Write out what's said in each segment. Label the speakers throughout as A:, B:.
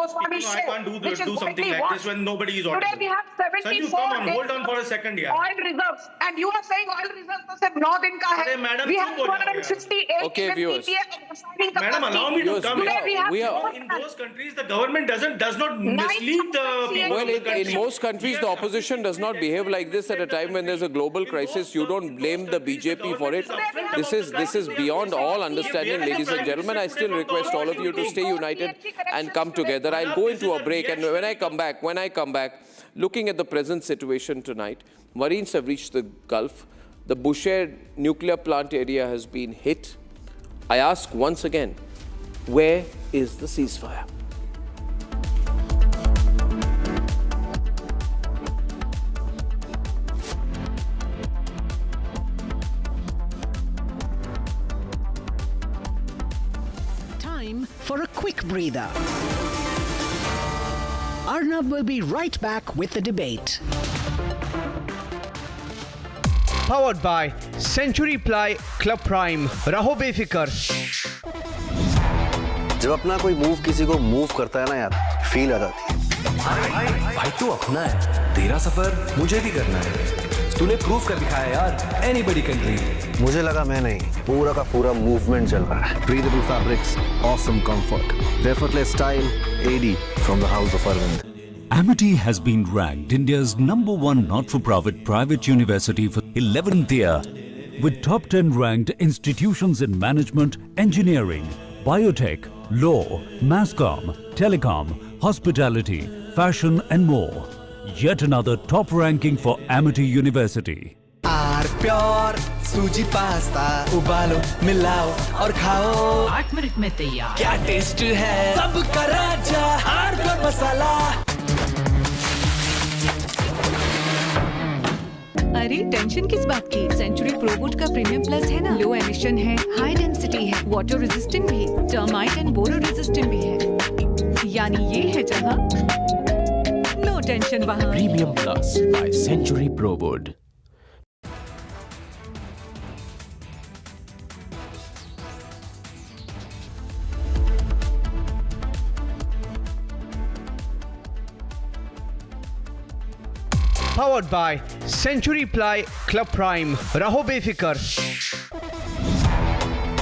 A: Goswami
B: I
A: ship,
B: can't do
A: which is
B: something
A: widely
B: like
A: watched.
B: this when nobody is audible.
A: Today we have
B: Sanju,
A: 74
B: come on, hold
A: days
B: on for a second, yeah.
A: oil reserves, and you are saying oil reserves to sirf 9 din ka hai.
B: Arey, madam,
A: We
B: chup
A: have
B: ho jao yaar.
A: 268
C: Okay, viewers.
A: MMTPA of refining
B: Madam,
A: capacity.
B: allow me to come
A: Today
B: in.
A: we have
C: we are-
A: more
B: In
A: than
B: those countries, the government does not mislead the people
C: Well,
B: of the country.
C: in most countries, the opposition does not behave like this at a time when there's a global crisis. You don't blame the BJP for it. This is beyond all understanding, ladies and gentlemen. I still request all of you to stay united and come together. I'll go into a break, and when I come back, looking at the present situation tonight, Marines have reached the Gulf. The Bushehr nuclear plant area has been hit. I ask once again, where is the ceasefire?
D: Time for a quick breather. Arnab will be right back with the debate.
E: Powered by Century Ply Club Prime. रहो बेफिक्र.
F: जब अपना कोई move किसी को move करता है ना यार, फील आ जाती है.
G: भाई तू अपना है, तेरा सफर मुझे भी करना है. तूने प्रूव कर दिखाया यार, anybody can dream.
F: मुझे लगा मैं नहीं, पूरा का पूरा मूवमेंट चल रहा है. Breathable fabrics, awesome comfort, effortless style, AD from the house of Arvind.
H: Amity has been ranked India's #1 not-for-profit private university for 11th year, with top 10 ranked institutions in management, engineering, biotech, law, masscom, telecom, hospitality, fashion and more. Yet another top ranking for Amity University.
I: R pure सूजी pasta उबालो मिलाओ और खाओ
J: 8 minute में तैयार.
I: क्या test है सबका राजा आर प्योर मसाला.
J: अरे टेंशन किस बात की? सेंचुरी प्रोवुड का प्रीमियम प्लस है ना. लो एमिशन है, हाई डेंसिटी है, वाटर रेजिस्टेंट भी, टर्माइट एंड बोरो रेजिस्टेंट भी है. यानी ये है जहां नो टेंशन वहां.
H: Premium Plus by Century ProWood.
E: Powered by Century Ply Club Prime. रहो बेफिक्र.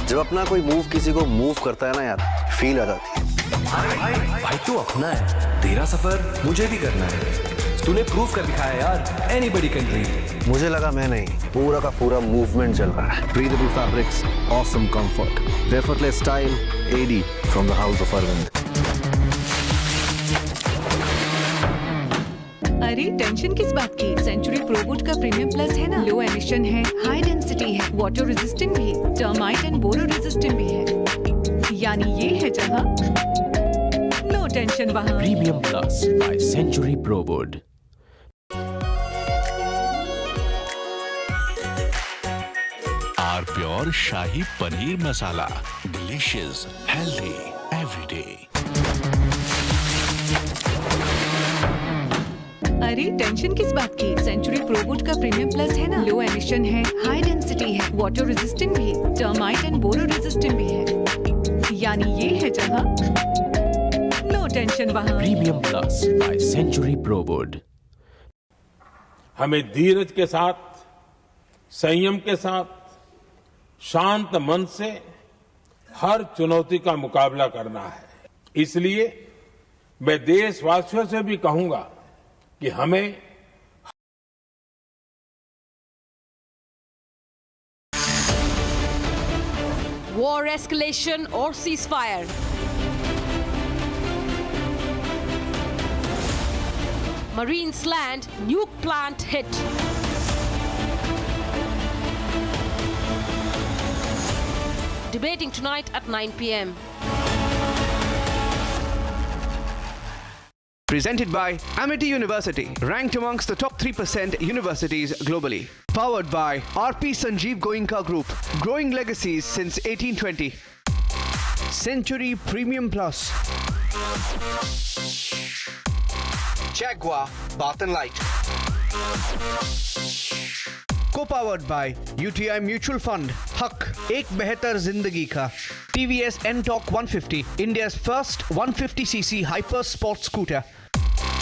F: जब अपना कोई मूव किसी को मूव करता है ना यार, फील आ जाती है.
G: भाई तू अपना है, तेरा सफर मुझे भी करना है. तूने प्रूव कर दिखाया यार, anybody can dream.
F: मुझे लगा मैं नहीं, पूरा का पूरा मूवमेंट चल रहा है. Breathable fabrics, awesome comfort, effortless style, AD from the house of Arvind.
J: अरे टेंशन किस बात की? सेंचुरी प्रोवुड का प्रीमियम प्लस है ना. लो एमिशन है, हाई डेंसिटी है, वाटर रेजिस्टेंट भी, टर्माइट एंड बोरो रेजिस्टेंट भी है. यानी ये है जहां नो टेंशन वहां.
H: Premium Plus by Century ProWood.
K: R pure shahi paneer masala. Delicious, healthy, everyday.
J: अरे टेंशन किस बात की? सेंचुरी प्रोवुड का प्रीमियम प्लस है ना. लो एमिशन है, हाई डेंसिटी है, वाटर रेजिस्टेंट भी, टर्माइट एंड बोरो रेजिस्टेंट भी है. यानी ये है जहां नो टेंशन वहां.
H: Premium Plus by Century ProWood.
L: हमें धीरज के साथ, संयम के साथ, शांत मन से हर चुनौती का मुकाबला करना है. इसलिए मैं देशवासियों से भी कहूंगा कि हमें
M: war, escalation or ceasefire. Marines land, nuke plant hit. Debating tonight at 9 p.m.
E: Presented by Amity University, ranked amongst the top 3% universities globally. Powered by RP Sanjeev Goenka Group, growing legacies since 1820. Century Premium Plus. Jaguar Bath and Light. Co-powered by UTI Mutual Fund. हक एक बेहतर जिंदगी का. TVS N-Torq 150, India's first 150cc hyper sport scooter.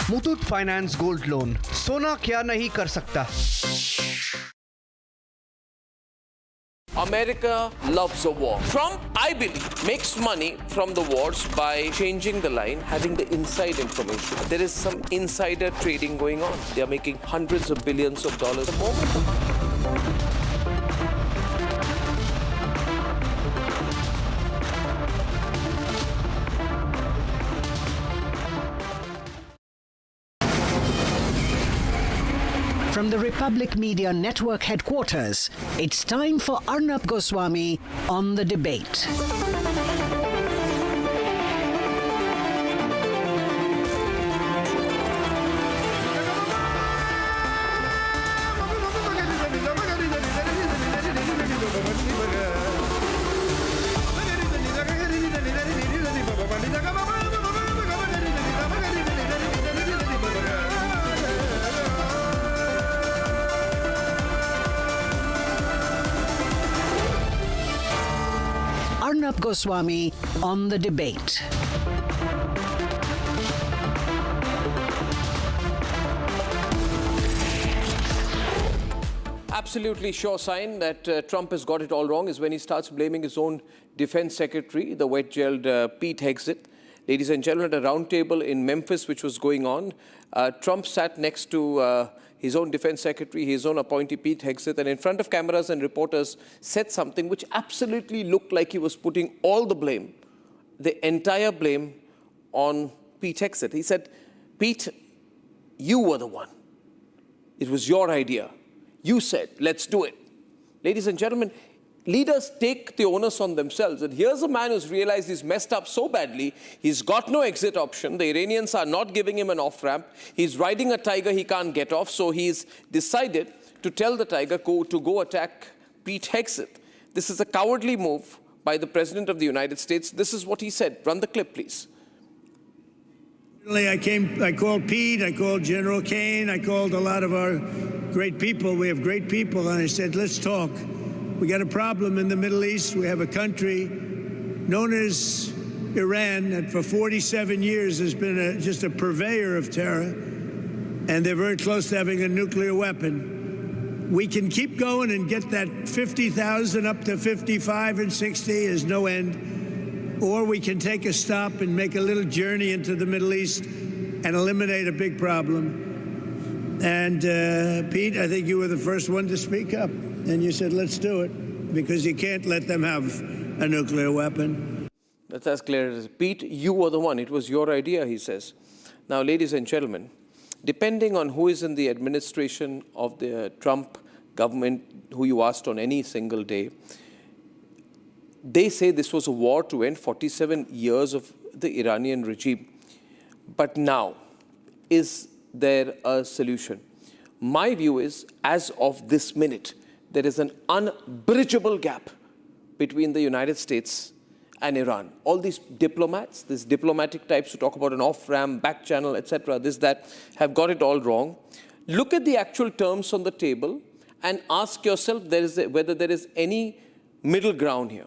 E: Muthoot Finance Gold Loan. Sona kya nahi kar sakta?
C: America loves a war. Trump, I believe, makes money from the wars by changing the line, having the inside information. There is some insider trading going on. They are making hundreds of billions of dollars a moment.
D: From the Republic Media Network headquarters, it's time for Arnab Goswami on The Debate. Arnab Goswami on The Debate.
C: Absolutely sure sign that Trump has got it all wrong is when he starts blaming his own defense secretary, the wet-gelled Pete Hegseth. Ladies and gentlemen, at a round table in Memphis, which was going on, Trump sat next to his own defense secretary, his own appointee, Pete Hegseth, and in front of cameras and reporters said something which absolutely looked like he was putting all the blame, the entire blame, on Pete Hegseth. He said, Pete, you were the one. It was your idea. You said, let's do it. Ladies and gentlemen, leaders take the onus on themselves. And here's a man who's realized he's messed up so badly, he's got no exit option. The Iranians are not giving him an off-ramp. He's riding a tiger he can't get off, so he's decided to tell the tiger to go attack Pete Hegseth. This is a cowardly move by the President of the United States. This is what he said. Run the clip, please.
N: I called Pete, I called General Kane, I called a lot of our great people. We have great people, and I said, let's talk. We got a problem in the Middle East. We have a country known as Iran that for 47 years has been just a purveyor of terror, and they're very close to having a nuclear weapon. We can keep going and get that 50,000 up to 55 and 60 is no end, or we can take a stop and make a little journey into the Middle East and eliminate a big problem. And Pete, I think you were the first one to speak up. And you said, let's do it, because you can't let them have a nuclear weapon.
C: That's as clear as Pete, you were the one. It was your idea, he says. Now, ladies and gentlemen, depending on who is in the administration of the Trump government, who you asked on any single day, they say this was a war to end 47 years of the Iranian regime. But now, is there a solution? My view is, as of this minute, there is an unbridgeable gap between the United States and Iran. All these diplomats, these diplomatic types who talk about an off-ramp, Backchannel, etc., this, that, have got it all wrong. Look at the actual terms on the table and ask yourself whether there is any middle ground here.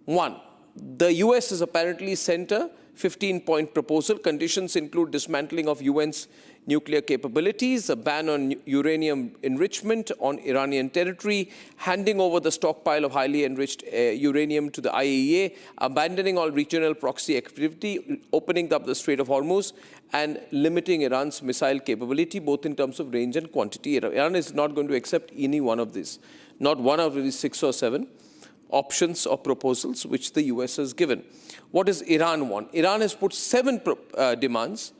C: One, the US has apparently sent a 15-point proposal. Conditions include dismantling of UN's nuclear capabilities, a ban on uranium enrichment on Iranian territory, handing over the stockpile of highly enriched uranium to the IAEA, abandoning all regional proxy activity, opening up the Strait of Hormuz, and limiting Iran's missile capability, both in terms of range and quantity. Iran is not going to accept any one of these, not one of these 6 or 7 options or proposals which the US has given. What does Iran want? Iran has put 7 demands,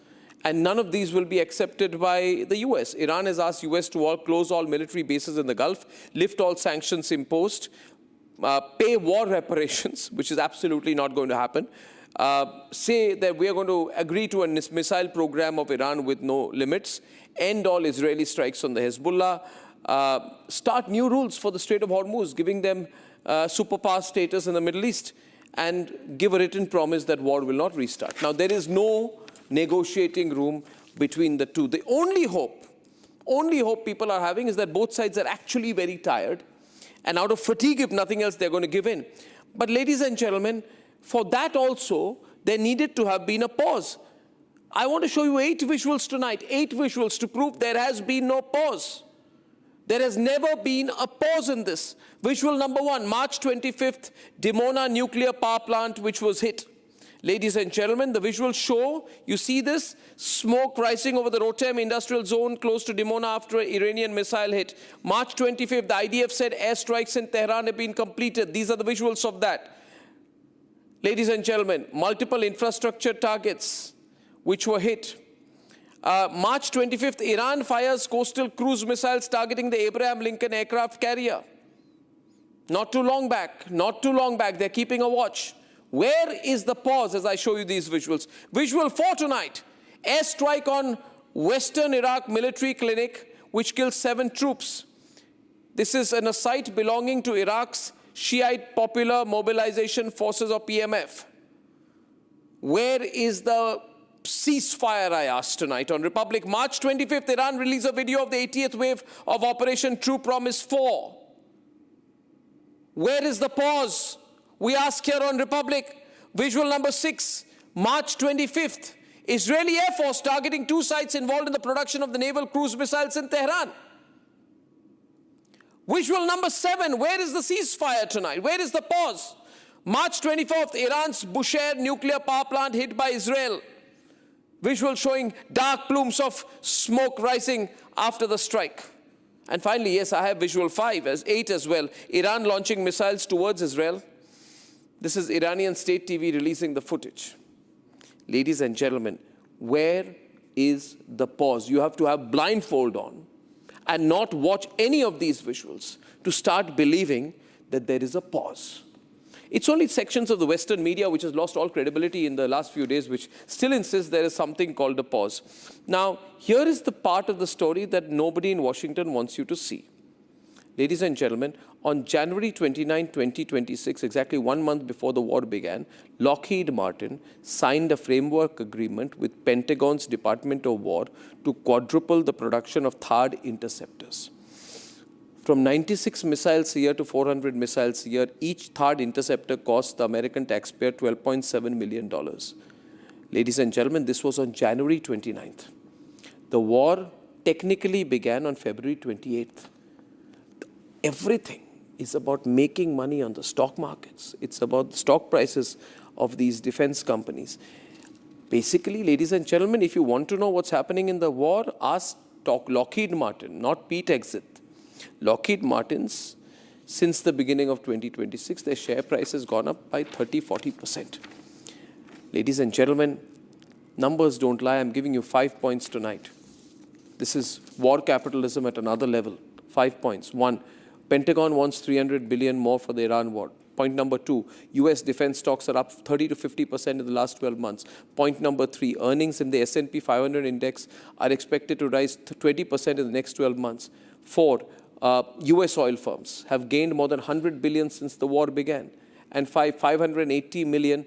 C: and none of these will be accepted by the US. Iran has asked US to close all military bases in the Gulf, lift all sanctions imposed, pay war reparations, which is absolutely not going to happen, say that we are going to agree to a missile program of Iran with no limits, end all Israeli strikes on the Hezbollah, start new rules for the Strait of Hormuz, giving them superpower status in the Middle East, and give a written promise that war will not restart. Now, there is no negotiating room between the two. The only hope people are having is that both sides are actually very tired, and out of fatigue, if nothing else, they're going to give in. But ladies and gentlemen, for that also, there needed to have been a pause. I want to show you 8 visuals tonight, 8 visuals to prove there has been no pause. There has never been a pause in this. Visual number 1, March 25th, Dimona nuclear power plant which was hit. Ladies and gentlemen, the visuals show, you see this, smoke rising over the Rotem industrial zone close to Dimona after an Iranian missile hit. March 25th, the IDF said airstrikes in Tehran have been completed. These are the visuals of that. Ladies and gentlemen, multiple infrastructure targets which were hit. March 25th, Iran fires coastal cruise missiles targeting the Abraham Lincoln aircraft carrier. Not too long back, they're keeping a watch. Where is the pause as I show you these visuals? Visual 4 tonight, airstrike on Western Iraq military clinic which kills 7 troops. This is in a site belonging to Iraq's Shiite Popular Mobilization Forces or PMF. Where is the ceasefire, I asked tonight on Republic? March 25th, Iran released a video of the 80th wave of Operation True Promise 4. Where is the pause? We ask here on Republic. Visual number 6, March 25th, Israeli Air Force targeting 2 sites involved in the production of the naval cruise missiles in Tehran. Visual number 7, where is the ceasefire tonight? Where is the pause? March 24th, Iran's Bushehr nuclear power plant hit by Israel. Visual showing dark plumes of smoke rising after the strike. And finally, yes, I have visual 8 as well. Iran launching missiles towards Israel. This is Iranian state TV releasing the footage. Ladies and gentlemen, where is the pause? You have to have blindfold on and not watch any of these visuals to start believing that there is a pause. It's only sections of the Western media which has lost all credibility in the last few days which still insist there is something called a pause. Now, here is the part of the story that nobody in Washington wants you to see. Ladies and gentlemen, on January 29, 2026, exactly 1 month before the war began, Lockheed Martin signed a framework agreement with Pentagon's Department of War to quadruple the production of THAAD interceptors. From 96 missiles a year to 400 missiles a year, each THAAD interceptor cost the American taxpayer $12.7 million. Ladies and gentlemen, this was on January 29th. The war technically began on February 28th. Everything is about making money on the stock markets. It's about the stock prices of these defense companies. Basically, ladies and gentlemen, if you want to know what's happening in the war, ask Lockheed Martin, not Pete Exit. Lockheed Martin's, since the beginning of 2026, their share price has gone up by 30–40%. Ladies and gentlemen, numbers don't lie. I'm giving you 5 points tonight. This is war capitalism at another level. 5 points. 1, Pentagon wants $300 billion more for the Iran war. Point number 2, US defense stocks are up 30–50% in the last 12 months. Point number 3, earnings in the S&P 500 index are expected to rise 20% in the next 12 months. 4, US oil firms have gained more than $100 billion since the war began. And 5, $580 million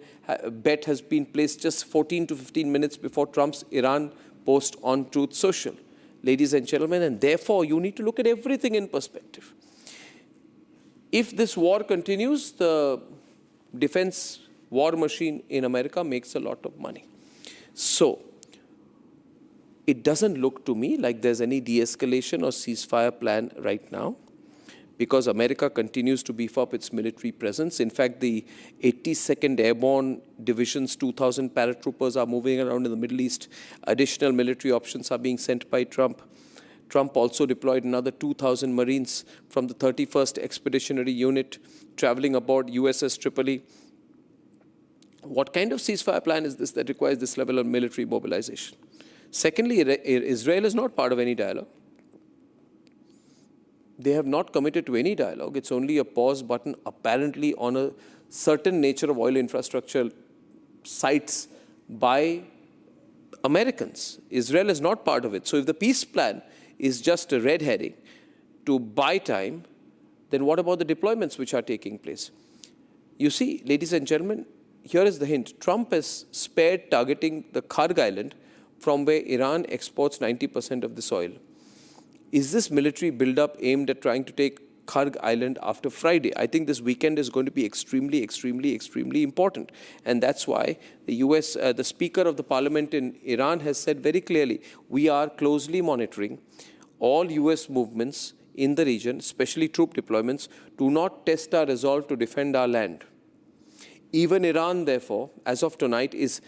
C: bet has been placed just 14 to 15 minutes before Trump's Iran post on Truth Social. Ladies and gentlemen, and therefore you need to look at everything in perspective. If this war continues, the defense war machine in America makes a lot of money. So, it doesn't look to me like there's any de-escalation or ceasefire plan right now, because America continues to beef up its military presence. In fact, the 82nd Airborne Division's 2,000 paratroopers are moving around in the Middle East. Additional military options are being sent by Trump. Trump also deployed another 2,000 Marines from the 31st Expeditionary Unit traveling aboard USS Tripoli. What kind of ceasefire plan is this that requires this level of military mobilization? Secondly, Israel is not part of any dialogue. They have not committed to any dialogue. It's only a pause button apparently on a certain nature of oil infrastructure sites by Americans. Israel is not part of it. So if the peace plan is just a red herring to buy time, then what about the deployments which are taking place? You see, ladies and gentlemen, here is the hint. Trump has spared targeting the Karg Island from where Iran exports 90% of this oil. Is this military buildup aimed at trying to take Kharg Island after Friday. I think this weekend is going to be extremely, extremely, extremely important. And that's why the Speaker of the Parliament in Iran has said very clearly, we are closely monitoring all US movements in the region, especially troop deployments. Do not test our resolve to defend our land. Even Iran, therefore, as of tonight, is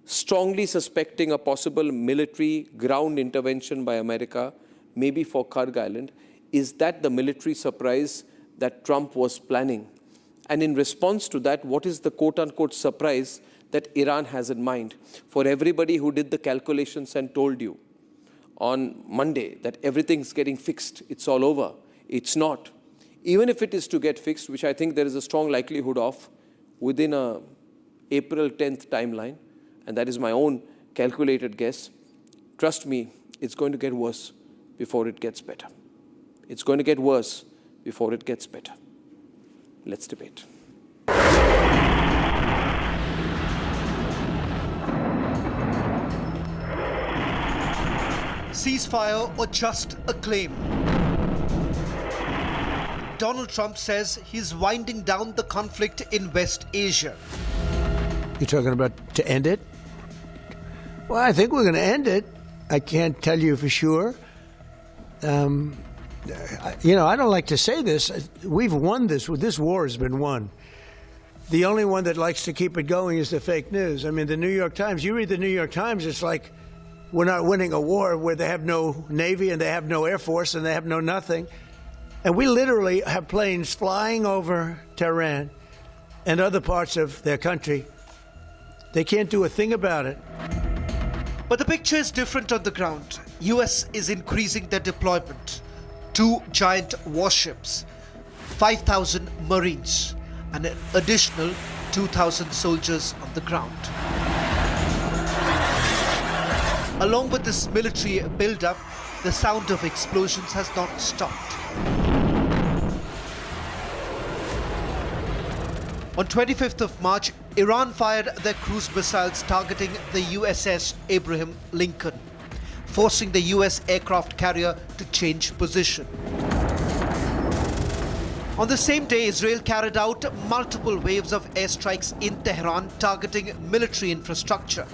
C: strongly suspecting a possible military ground intervention by America, maybe for Kharg Island. Is that the military surprise that Trump was planning? And in response to that, what is the quote-unquote surprise that Iran has in mind? For everybody who did the calculations and told you on Monday that everything's getting fixed, it's all over. It's not. Even if it is to get fixed, which I think there is a strong likelihood of within a April 10th timeline, and that is my own calculated guess, trust me, it's going to get worse before it gets better. It's going to get worse before it gets better. Let's debate.
O: Ceasefire or just a claim? Donald Trump says he's winding down the conflict in West Asia.
P: You're talking about to end it? Well, I think we're going to end it. I can't tell you for sure. You know, I don't like to say this. We've won this. This war has been won. The only one that likes to keep it going is the fake news. I mean, the New York Times, you read the New York Times, it's like we're not winning a war where they have no Navy and they have no Air Force and they have no nothing. And we literally have planes flying over Tehran and other parts of their country. They can't do a thing about it.
O: But the picture is different on the ground. US is increasing their deployment. 2 giant warships, 5,000 Marines, and an additional 2,000 soldiers on the ground. Along with this military build-up, the sound of explosions has not stopped. On 25th of March, Iran fired their cruise missiles targeting the USS Abraham Lincoln, forcing the US aircraft carrier to change position. On the same day, Israel carried out multiple waves of airstrikes in Tehran targeting military infrastructure.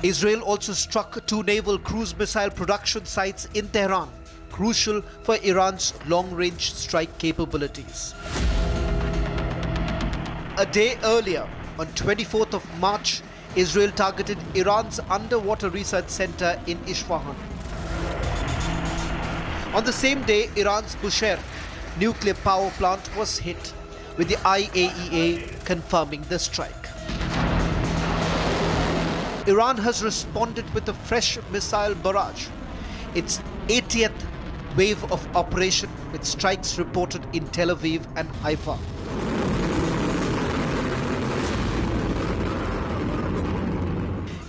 O: Israel also struck 2 naval cruise missile production sites in Tehran, crucial for Iran's long-range strike capabilities. A day earlier, on 24th of March, Israel targeted Iran's underwater research center in Isfahan. On the same day, Iran's Bushehr nuclear power plant was hit, with the IAEA confirming the strike. Iran has responded with a fresh missile barrage, its 80th wave of operation, with strikes reported in Tel Aviv and Haifa.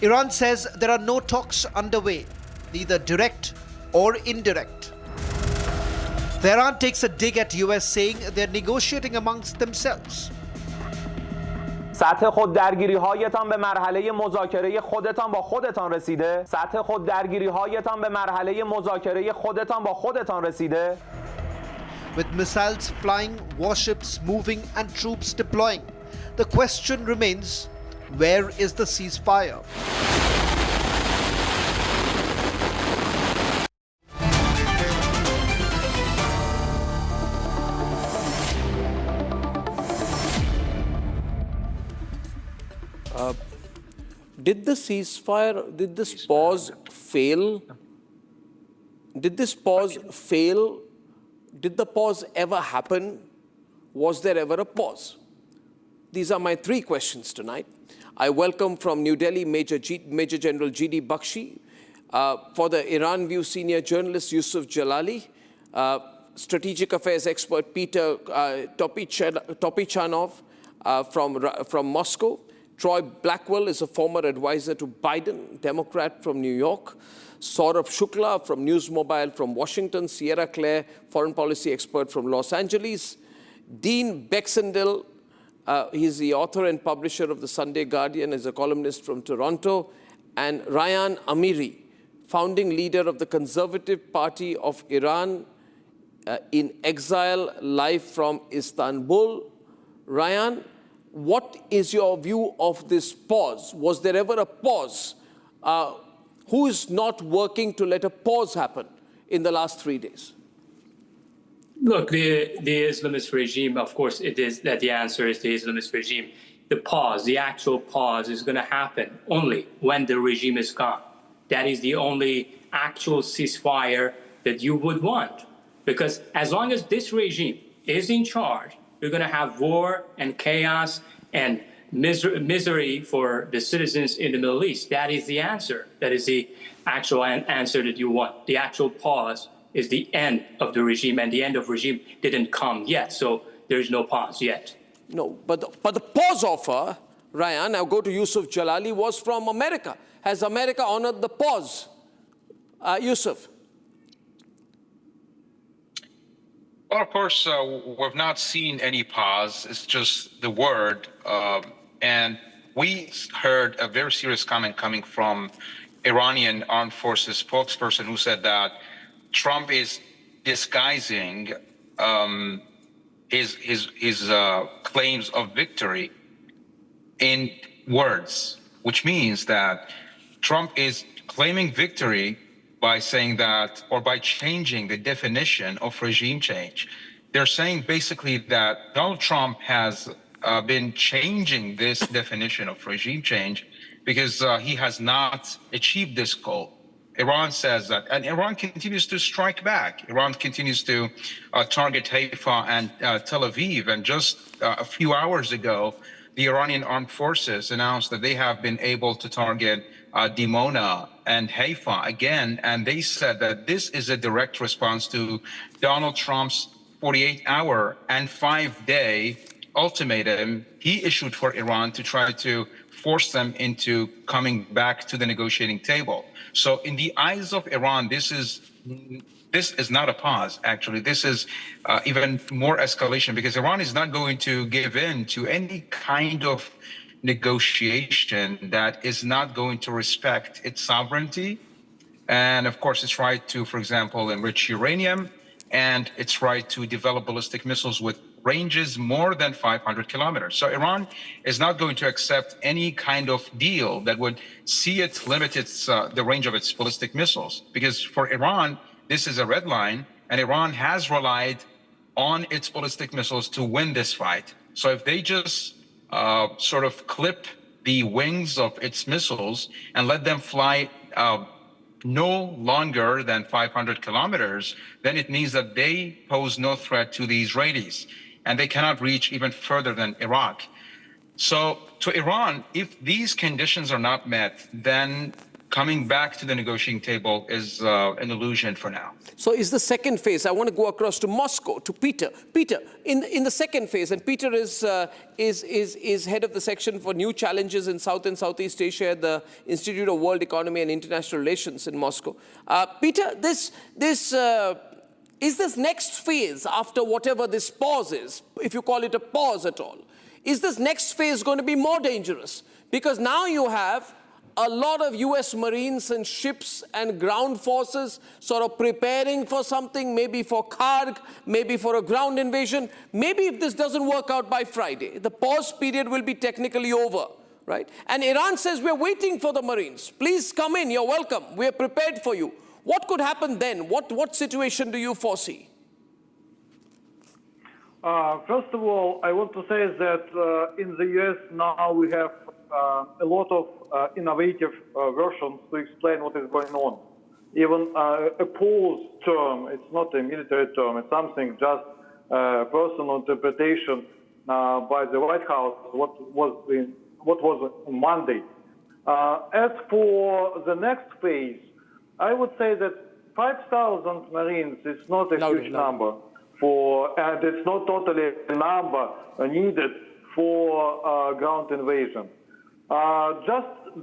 O: Iran says there are no talks underway, neither direct or indirect. Tehran takes a dig at US, saying they're negotiating amongst themselves.
Q: سطح خود درگیری هایتان به مرحله مذاکره خودتان با خودتان رسیده؟ سطح خود درگیری هایتان به مرحله مذاکره خودتان با خودتان رسیده؟
O: With missiles flying, warships moving and troops deploying, the question remains, where is the ceasefire?
C: Did the ceasefire, did this pause fail? Did this pause fail? Did the pause ever happen? Was there ever a pause? These are my 3 questions tonight. I welcome from New Delhi Major General G.D. Bakshi, for the Iran View senior journalist Yusuf Jalali, strategic affairs expert Peter Topichanov from Moscow. Troy Blackwell is a former advisor to Biden, Democrat from New York. Saurabh Shukla from News Mobile from Washington. Sierra Claire, foreign policy expert from Los Angeles. Dean Baxendale, he's the author and publisher of the Sunday Guardian, is a columnist from Toronto. And Ryan Amiri, founding leader of the Conservative Party of Iran, in exile live from Istanbul. Ryan, what is your view of this pause? Was there ever a pause? Who is not working to let a pause happen in the last 3 days?
R: Look, the Islamist regime, of course, it is that the answer is the Islamist regime. The pause, the actual pause is going to happen only when the regime is gone. That is the only actual ceasefire that you would want. Because as long as this regime is in charge, you're going to have war and chaos and misery for the citizens in the Middle East. That is the answer. That is the actual answer that you want. The actual pause is the end of the regime, and the end of regime didn't come yet, so there's no pause yet.
C: No, but the pause offer, Ryan, I'll go to Yusuf Jalali, was from America. Has America honored the pause? Yusuf?
S: Well, of course, we've not seen any pause. It's just the word. And we heard a very serious comment coming from Iranian armed forces spokesperson who said that Trump is disguising his claims of victory in words, which means that Trump is claiming victory by saying that, or by changing the definition of regime change. They're saying basically that Donald Trump has been changing this definition of regime change because he has not achieved this goal. Iran says that, and Iran continues to strike back. Iran continues to target Haifa and Tel Aviv. And just a few hours ago, the Iranian armed forces announced that they have been able to target Dimona and Haifa again. And they said that this is a direct response to Donald Trump's 48-hour and 5-day ultimatum he issued for Iran to try to force them into coming back to the negotiating table. So in the eyes of Iran, this is not a pause, actually. This is even more escalation, because Iran is not going to give in to any kind of negotiation that is not going to respect its sovereignty. And of course, its right to, for example, enrich uranium, and its right to develop ballistic missiles with ranges more than 500 kilometers. So Iran is not going to accept any kind of deal that would see it limit the range of its ballistic missiles, because for Iran, this is a red line, and Iran has relied on its ballistic missiles to win this fight. So if they just sort of clip the wings of its missiles and let them fly no longer than 500 kilometers, then it means that they pose no threat to the Israelis, and they cannot reach even further than Iraq. So to Iran, if these conditions are not met, then coming back to the negotiating table is an illusion for now.
C: So is the second phase, I want to go across to Moscow, to Peter. Peter, in the second phase, and Peter is head of the section for new challenges in South and Southeast Asia at the Institute of World Economy and International Relations in Moscow. Peter, is this next phase, after whatever this pause is, if you call it a pause at all, is this next phase going to be more dangerous? Because now you have a lot of US Marines and ships and ground forces sort of preparing for something, maybe for Karg, maybe for a ground invasion. Maybe if this doesn't work out by Friday, the pause period will be technically over, right? And Iran says, we're waiting for the Marines. Please come in, you're welcome. We're prepared for you. What could happen then? What situation do you foresee?
T: First of all, I want to say that in the US now we have a lot of innovative versions to explain what is going on. Even a pause term, it's not a military term, it's something just personal interpretation by the White House, what was on Monday. As for the next phase, I would say that 5,000 Marines is not a huge number and it's not totally a number needed for ground invasion.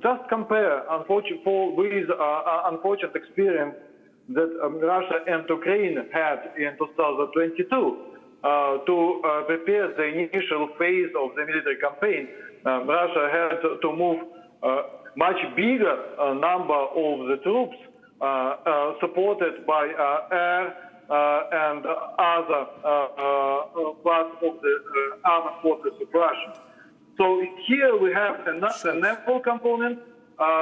T: Just compare, with unfortunate experience that Russia and Ukraine had in 2022 to prepare the initial phase of the military campaign. Russia had to move much bigger number of the troops supported by air and other parts of the armed forces of Russia. So here we have a naval component,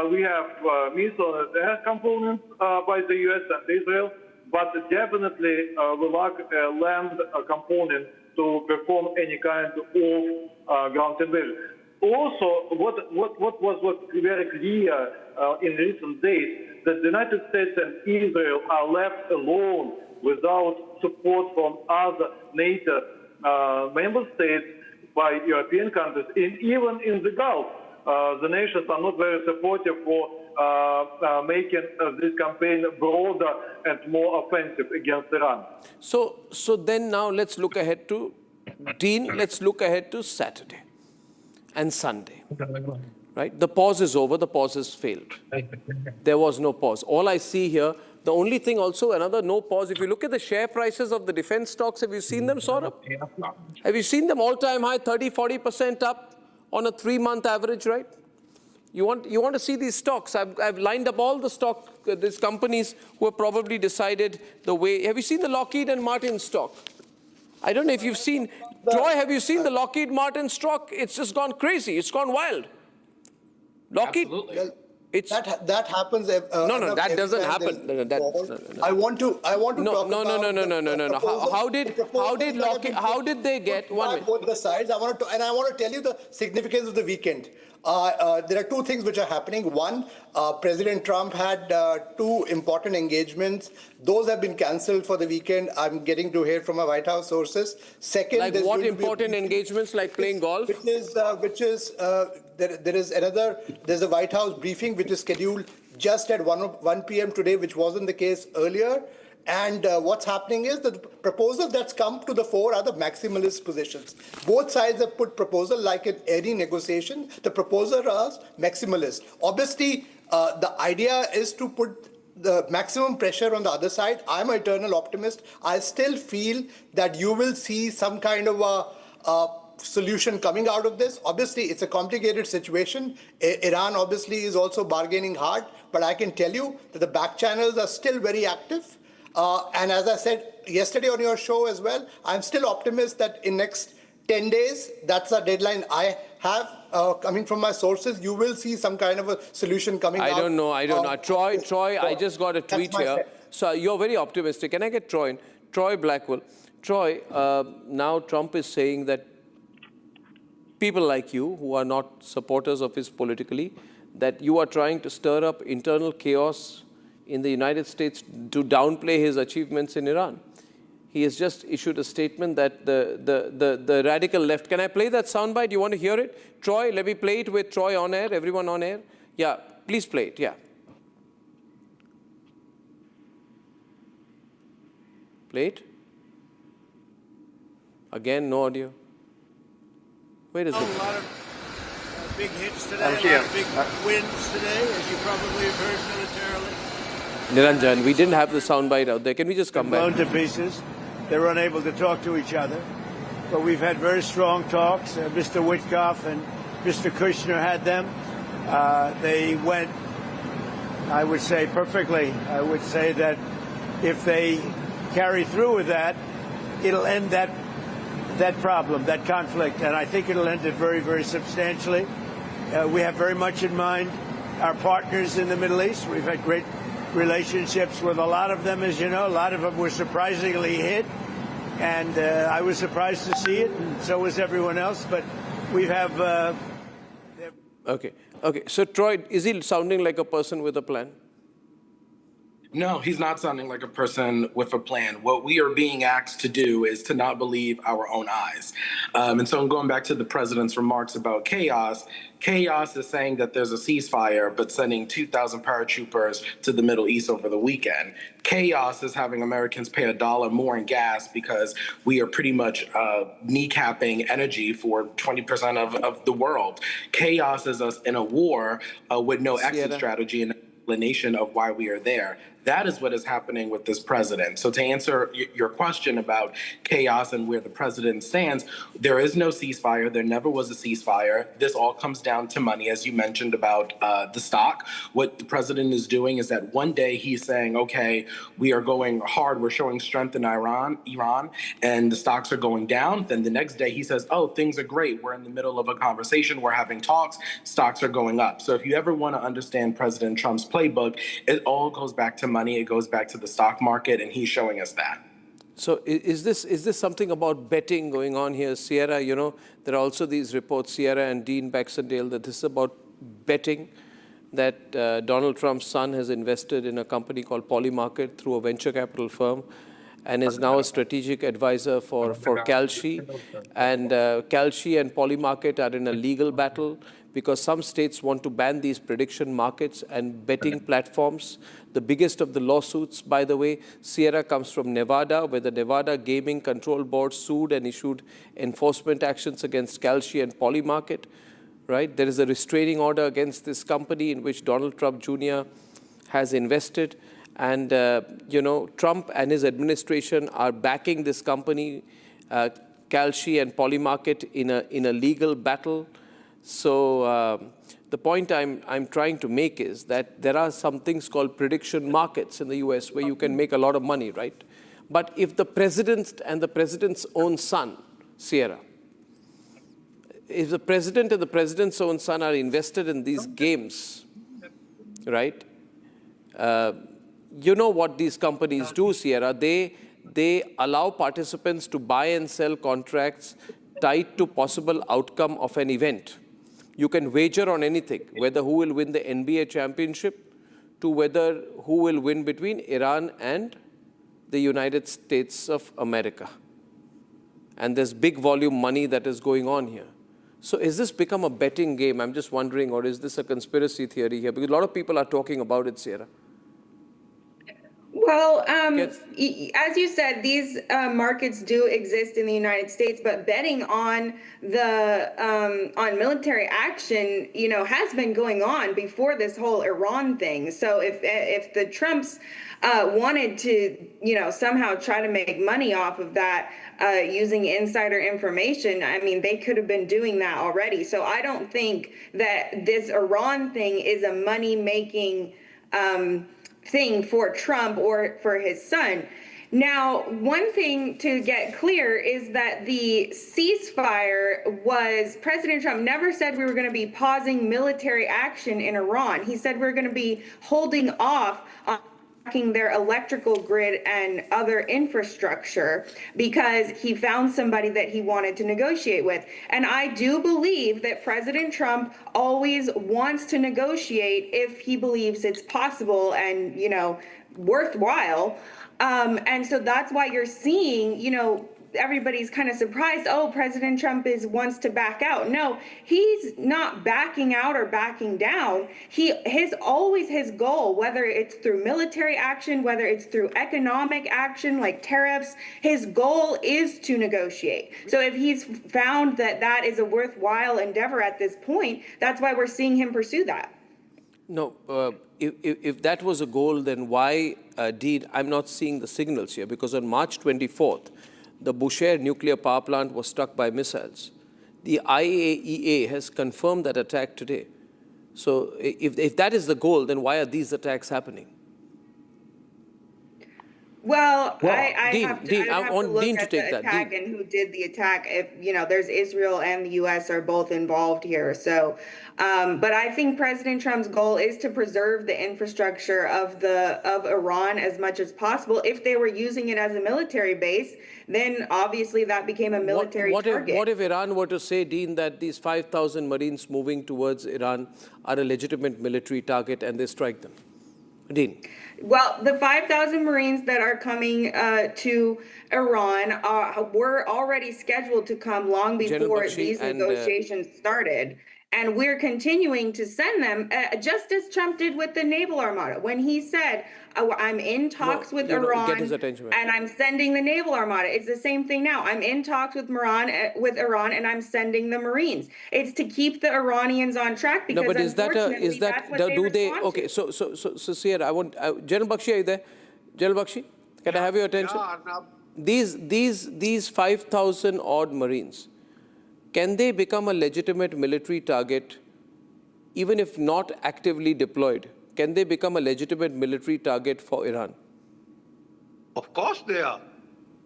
T: we have missile and air components by the US and Israel, but definitely we lack a land component to perform any kind of ground invasion. Also, what was very clear in recent days, that the United States and Israel are left alone without support from other NATO member states by European countries, and even in the Gulf. The nations are not very supportive for making this campaign broader and more offensive against Iran.
C: So then now let's look ahead to, Dean, let's look ahead to Saturday and Sunday, right? The pause is over, the pause has failed. There was no pause. All I see here, the only thing also, another no pause, if you look at the share prices of the defense stocks, have you seen them, Saurabh? Have you seen them all-time high, 30-40% up on a 3-month average, right? You want to see these stocks. I've lined up all the these companies who have probably decided the way. Have you seen the Lockheed and Martin stock? I don't know if you've seen, Troy, have you seen the Lockheed Martin stock? It's just gone crazy. It's gone wild. Lockheed. Absolutely. It's
U: that happens.
C: No, that doesn't happen. No.
U: I want to talk about.
C: No. How did they get one?
U: Both the sides. I want to tell you the significance of the weekend. There are two things which are happening. One, President Trump had 2 important engagements. Those have been cancelled for the weekend. I'm getting to hear from my White House sources. Second,
C: like what important engagements, like playing golf?
U: There's a White House briefing which is scheduled just at 1 p.m. today, which wasn't the case earlier. And what's happening is that the proposals that's come to the fore are the maximalist positions. Both sides have put proposal like in any negotiation. The proposal is maximalist. Obviously, the idea is to put the maximum pressure on the other side. I'm an eternal optimist. I still feel that you will see some kind of a solution coming out of this. Obviously, it's a complicated situation. Iran obviously is also bargaining hard, but I can tell you that the back channels are still very active. And as I said yesterday on your show as well, I'm still optimistic that in next 10 days, that's a deadline I have coming from my sources, you will see some kind of a solution coming out.
C: I don't know. Troy, I just got a tweet here. So you're very optimistic. Can I get Troy in? Troy Blackwell. Troy, now Trump is saying that people like you, who are not supporters of his politically, that you are trying to stir up internal chaos in the United States to downplay his achievements in Iran. He has just issued a statement that the radical left. Can I play that soundbite? You want to hear it? Troy, let me play it with Troy on air, everyone on air. Yeah, please play it, yeah. Play it. Again, no audio. Where is it?
P: A lot of big hits today, a lot of big wins today, as you probably have heard militarily.
C: Niranjan, we didn't have the soundbite out there. Can we just come back?
P: Blown to pieces. They're unable to talk to each other. But we've had very strong talks. Mr. Witkoff and Mr. Kushner had them. They went, I would say, perfectly. I would say that if they carry through with that, it'll end that problem, that conflict. And I think it'll end it very, very substantially. We have very much in mind our partners in the Middle East. We've had great relationships with a lot of them, as you know. A lot of them were surprisingly hit, and I was surprised to see it, and so was everyone else. But we have...
C: Okay. So, Troy, is he sounding like a person with a plan?
V: No, he's not sounding like a person with a plan. What we are being asked to do is to not believe our own eyes. And so I'm going back to the president's remarks about chaos. Chaos is saying that there's a ceasefire, but sending 2,000 paratroopers to the Middle East over the weekend. Chaos is having Americans pay $1 more in gas because we are pretty much kneecapping energy for 20% of the world. Chaos is us in a war with no exit strategy. And explanation of why we are there. That is what is happening with this president. So to answer your question about chaos and where the president stands, there is no ceasefire. There never was a ceasefire. This all comes down to money, as you mentioned about the stock. What the president is doing is that one day he's saying, okay, we are going hard. We're showing strength in Iran, and the stocks are going down. Then the next day he says, oh, things are great. We're in the middle of a conversation. We're having talks. Stocks are going up. So if you ever want to understand President Trump's playbook, it all goes back to money. It goes back to the stock market, and he's showing us that.
C: So is this something about betting going on here, Sierra? You know, there are also these reports, Sierra and Dean Baxendale, that this is about betting, that Donald Trump's son has invested in a company called Polymarket through a venture capital firm and is now a strategic advisor for Kalshi. And Kalshi and Polymarket are in a legal battle because some states want to ban these prediction markets and betting platforms. The biggest of the lawsuits, by the way, Sierra, comes from Nevada, where the Nevada Gaming Control Board sued and issued enforcement actions against Kalshi and Polymarket, right? There is a restraining order against this company in which Donald Trump Jr. has invested. And, you know, Trump and his administration are backing this company, Kalshi and Polymarket, in a legal battle. So the point I'm trying to make is that there are some things called prediction markets in the US where you can make a lot of money, right? But if the president and the president's own son, Sierra, if the president and the president's own son are invested in these games, right? You know what these companies do, Sierra. They allow participants to buy and sell contracts tied to possible outcome of an event. You can wager on anything, whether who will win the NBA championship to whether who will win between Iran and the United States of America. And there's big volume money that is going on here. So is this become a betting game? I'm just wondering, or is this a conspiracy theory here? Because a lot of people are talking about it, Sierra.
A: Well, as you said, these markets do exist in the United States, but betting on on military action, you know, has been going on before this whole Iran thing. So if the Trumps wanted to, you know, somehow try to make money off of that using insider information, I mean, they could have been doing that already. So I don't think that this Iran thing is a money-making thing for Trump or for his son. Now, one thing to get clear is that the ceasefire was, President Trump never said we were going to be pausing military action in Iran. He said we're going to be holding off on their electrical grid and other infrastructure because he found somebody that he wanted to negotiate with. And I do believe that President Trump always wants to negotiate if he believes it's possible and, you know, worthwhile. And so that's why you're seeing, you know, everybody's kind of surprised, oh, President Trump wants to back out. No, he's not backing out or backing down. Always his goal, whether it's through military action, whether it's through economic action like tariffs, his goal is to negotiate. So if he's found that that is a worthwhile endeavor at this point, that's why we're seeing him pursue that.
C: No, if that was a goal, then why, Dean, I'm not seeing the signals here, because on March 24th, the Bushehr nuclear power plant was struck by missiles. The IAEA has confirmed that attack today. So if that is the goal, then why are these attacks happening?
A: Well, I have to look
C: Dean
A: at the attack and who did the attack. If, you know, there's Israel and the U.S. are both involved here. So, but I think President Trump's goal is to preserve the infrastructure of Iran as much as possible. If they were using it as a military base, then obviously that became a military target.
C: What if Iran were to say, Dean, that these 5,000 Marines moving towards Iran are a legitimate military target and they strike them? Dean.
A: Well, the 5,000 Marines that are coming to Iran were already scheduled to come long before these negotiations started. And we're continuing to send them, just as Trump did with the naval armada. When he said, oh, I'm in talks with Iran
C: get his attention,
A: and I'm sending the naval armada. It's the same thing now. I'm in talks with Iran and I'm sending the Marines. It's to keep the Iranians on track because
C: no, but is that
A: that's what
C: do they
A: respond
C: okay?
A: to.
C: So Sierra, I want General Bakshi, are you there? General Bakshi, can I have your attention? These 5,000 odd Marines, can they become a legitimate military target, even if not actively deployed? Can they become a legitimate military target for Iran?
B: Of course they are.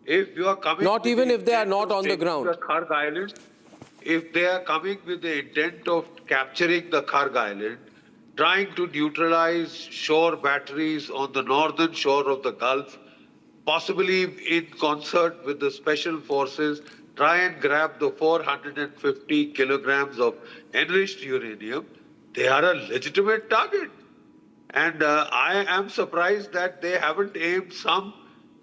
B: If you are coming,
C: not even if they are not on the ground.
B: The Kharg Island, if they are coming with the intent of capturing the Kharg Island, trying to neutralize shore batteries on the northern shore of the Gulf, possibly in concert with the special forces, try and grab the 450 kilograms of enriched uranium, they are a legitimate target. And I am surprised that they haven't aimed some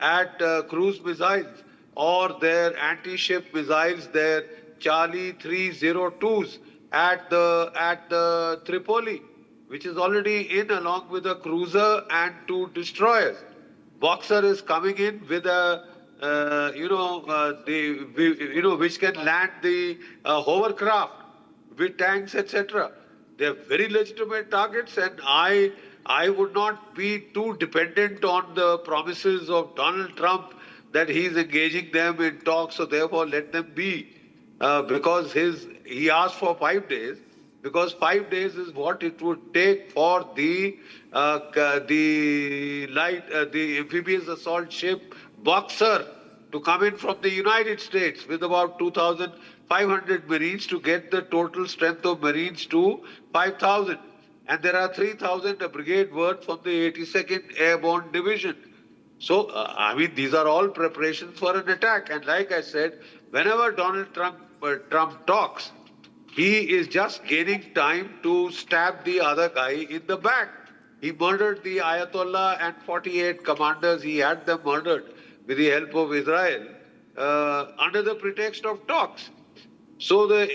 B: at cruise missiles or their anti-ship missiles, their Charlie 302s at the Tripoli, which is already in along with a cruiser and 2 destroyers. Boxer is coming in with a which can land the hovercraft with tanks, etc. They are very legitimate targets, and I would not be too dependent on the promises of Donald Trump that he's engaging them in talks, so therefore let them be. Because he asked for 5 days, because 5 days is what it would take for the amphibious assault ship Boxer to come in from the United States with about 2,500 Marines to get the total strength of Marines to 5,000. And there are 3,000 a brigade worth from the 82nd Airborne Division. So, I mean, these are all preparations for an attack. And like I said, whenever Donald Trump talks, he is just gaining time to stab the other guy in the back. He murdered the Ayatollah and 48 commanders. He had them murdered with the help of Israel under the pretext of talks. So the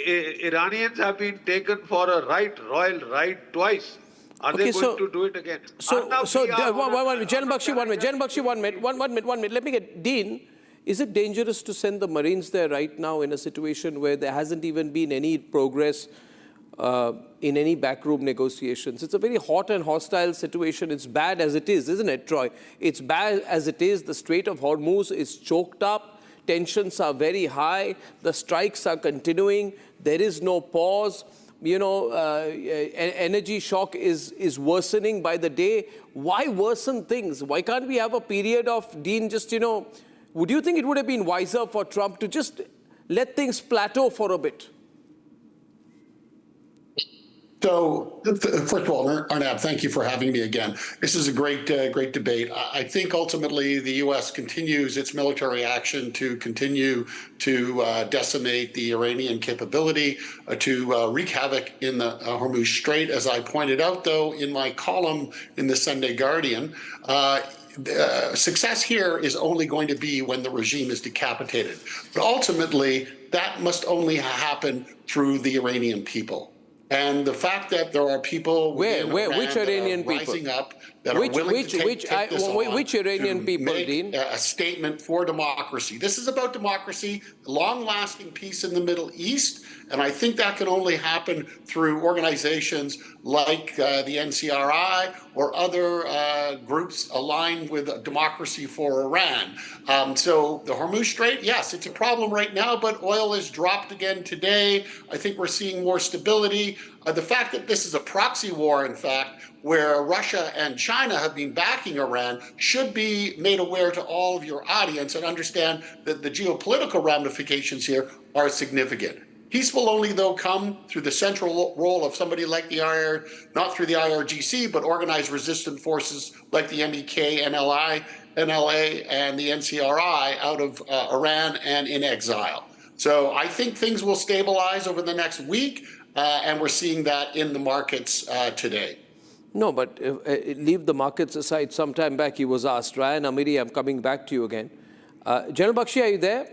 B: Iranians have been taken for a royal ride twice. Are they going to do it again?
C: General Bakshi, 1 minute. General Bakshi, 1 minute. One minute. Let me get Dean. Is it dangerous to send the Marines there right now in a situation where there hasn't even been any progress in any backroom negotiations? It's a very hot and hostile situation. It's bad as it is, isn't it, Troy? It's bad as it is. The Strait of Hormuz is choked up. Tensions are very high. The strikes are continuing. There is no pause. You know, energy shock is worsening by the day. Why worsen things? Why can't we have a period of, Dean, just, would you think it would have been wiser for Trump to just let things plateau for a bit?
I: So, first of all, Arnab, thank you for having me again. This is a great debate. I think ultimately the U.S. continues its military action to continue to decimate the Iranian capability, to wreak havoc in the Hormuz Strait. As I pointed out, though, in my column in the Sunday Guardian, success here is only going to be when the regime is decapitated. But ultimately, that must only happen through the Iranian people. And the fact that there are people
C: which Iranian people
I: rising up that are willing to take this on,
C: which Iranian people, Dean?
I: A statement for democracy. This is about democracy, long-lasting peace in the Middle East, and I think that can only happen through organizations like the NCRI or other groups aligned with democracy for Iran. So the Hormuz Strait, yes, it's a problem right now, but oil has dropped again today. I think we're seeing more stability. The fact that this is a proxy war, in fact, where Russia and China have been backing Iran should be made aware to all of your audience and understand that the geopolitical ramifications here are significant. Peace will only, though, come through the central role of somebody like not through the IRGC, but organized resistant forces like the MEK, NLA, and the NCRI out of Iran and in exile. So I think things will stabilize over the next week, and we're seeing that in the markets today.
C: No, but leave the markets aside. Some time back he was asked, Ryan Amiri, I'm coming back to you again. General Bakshi, are you there?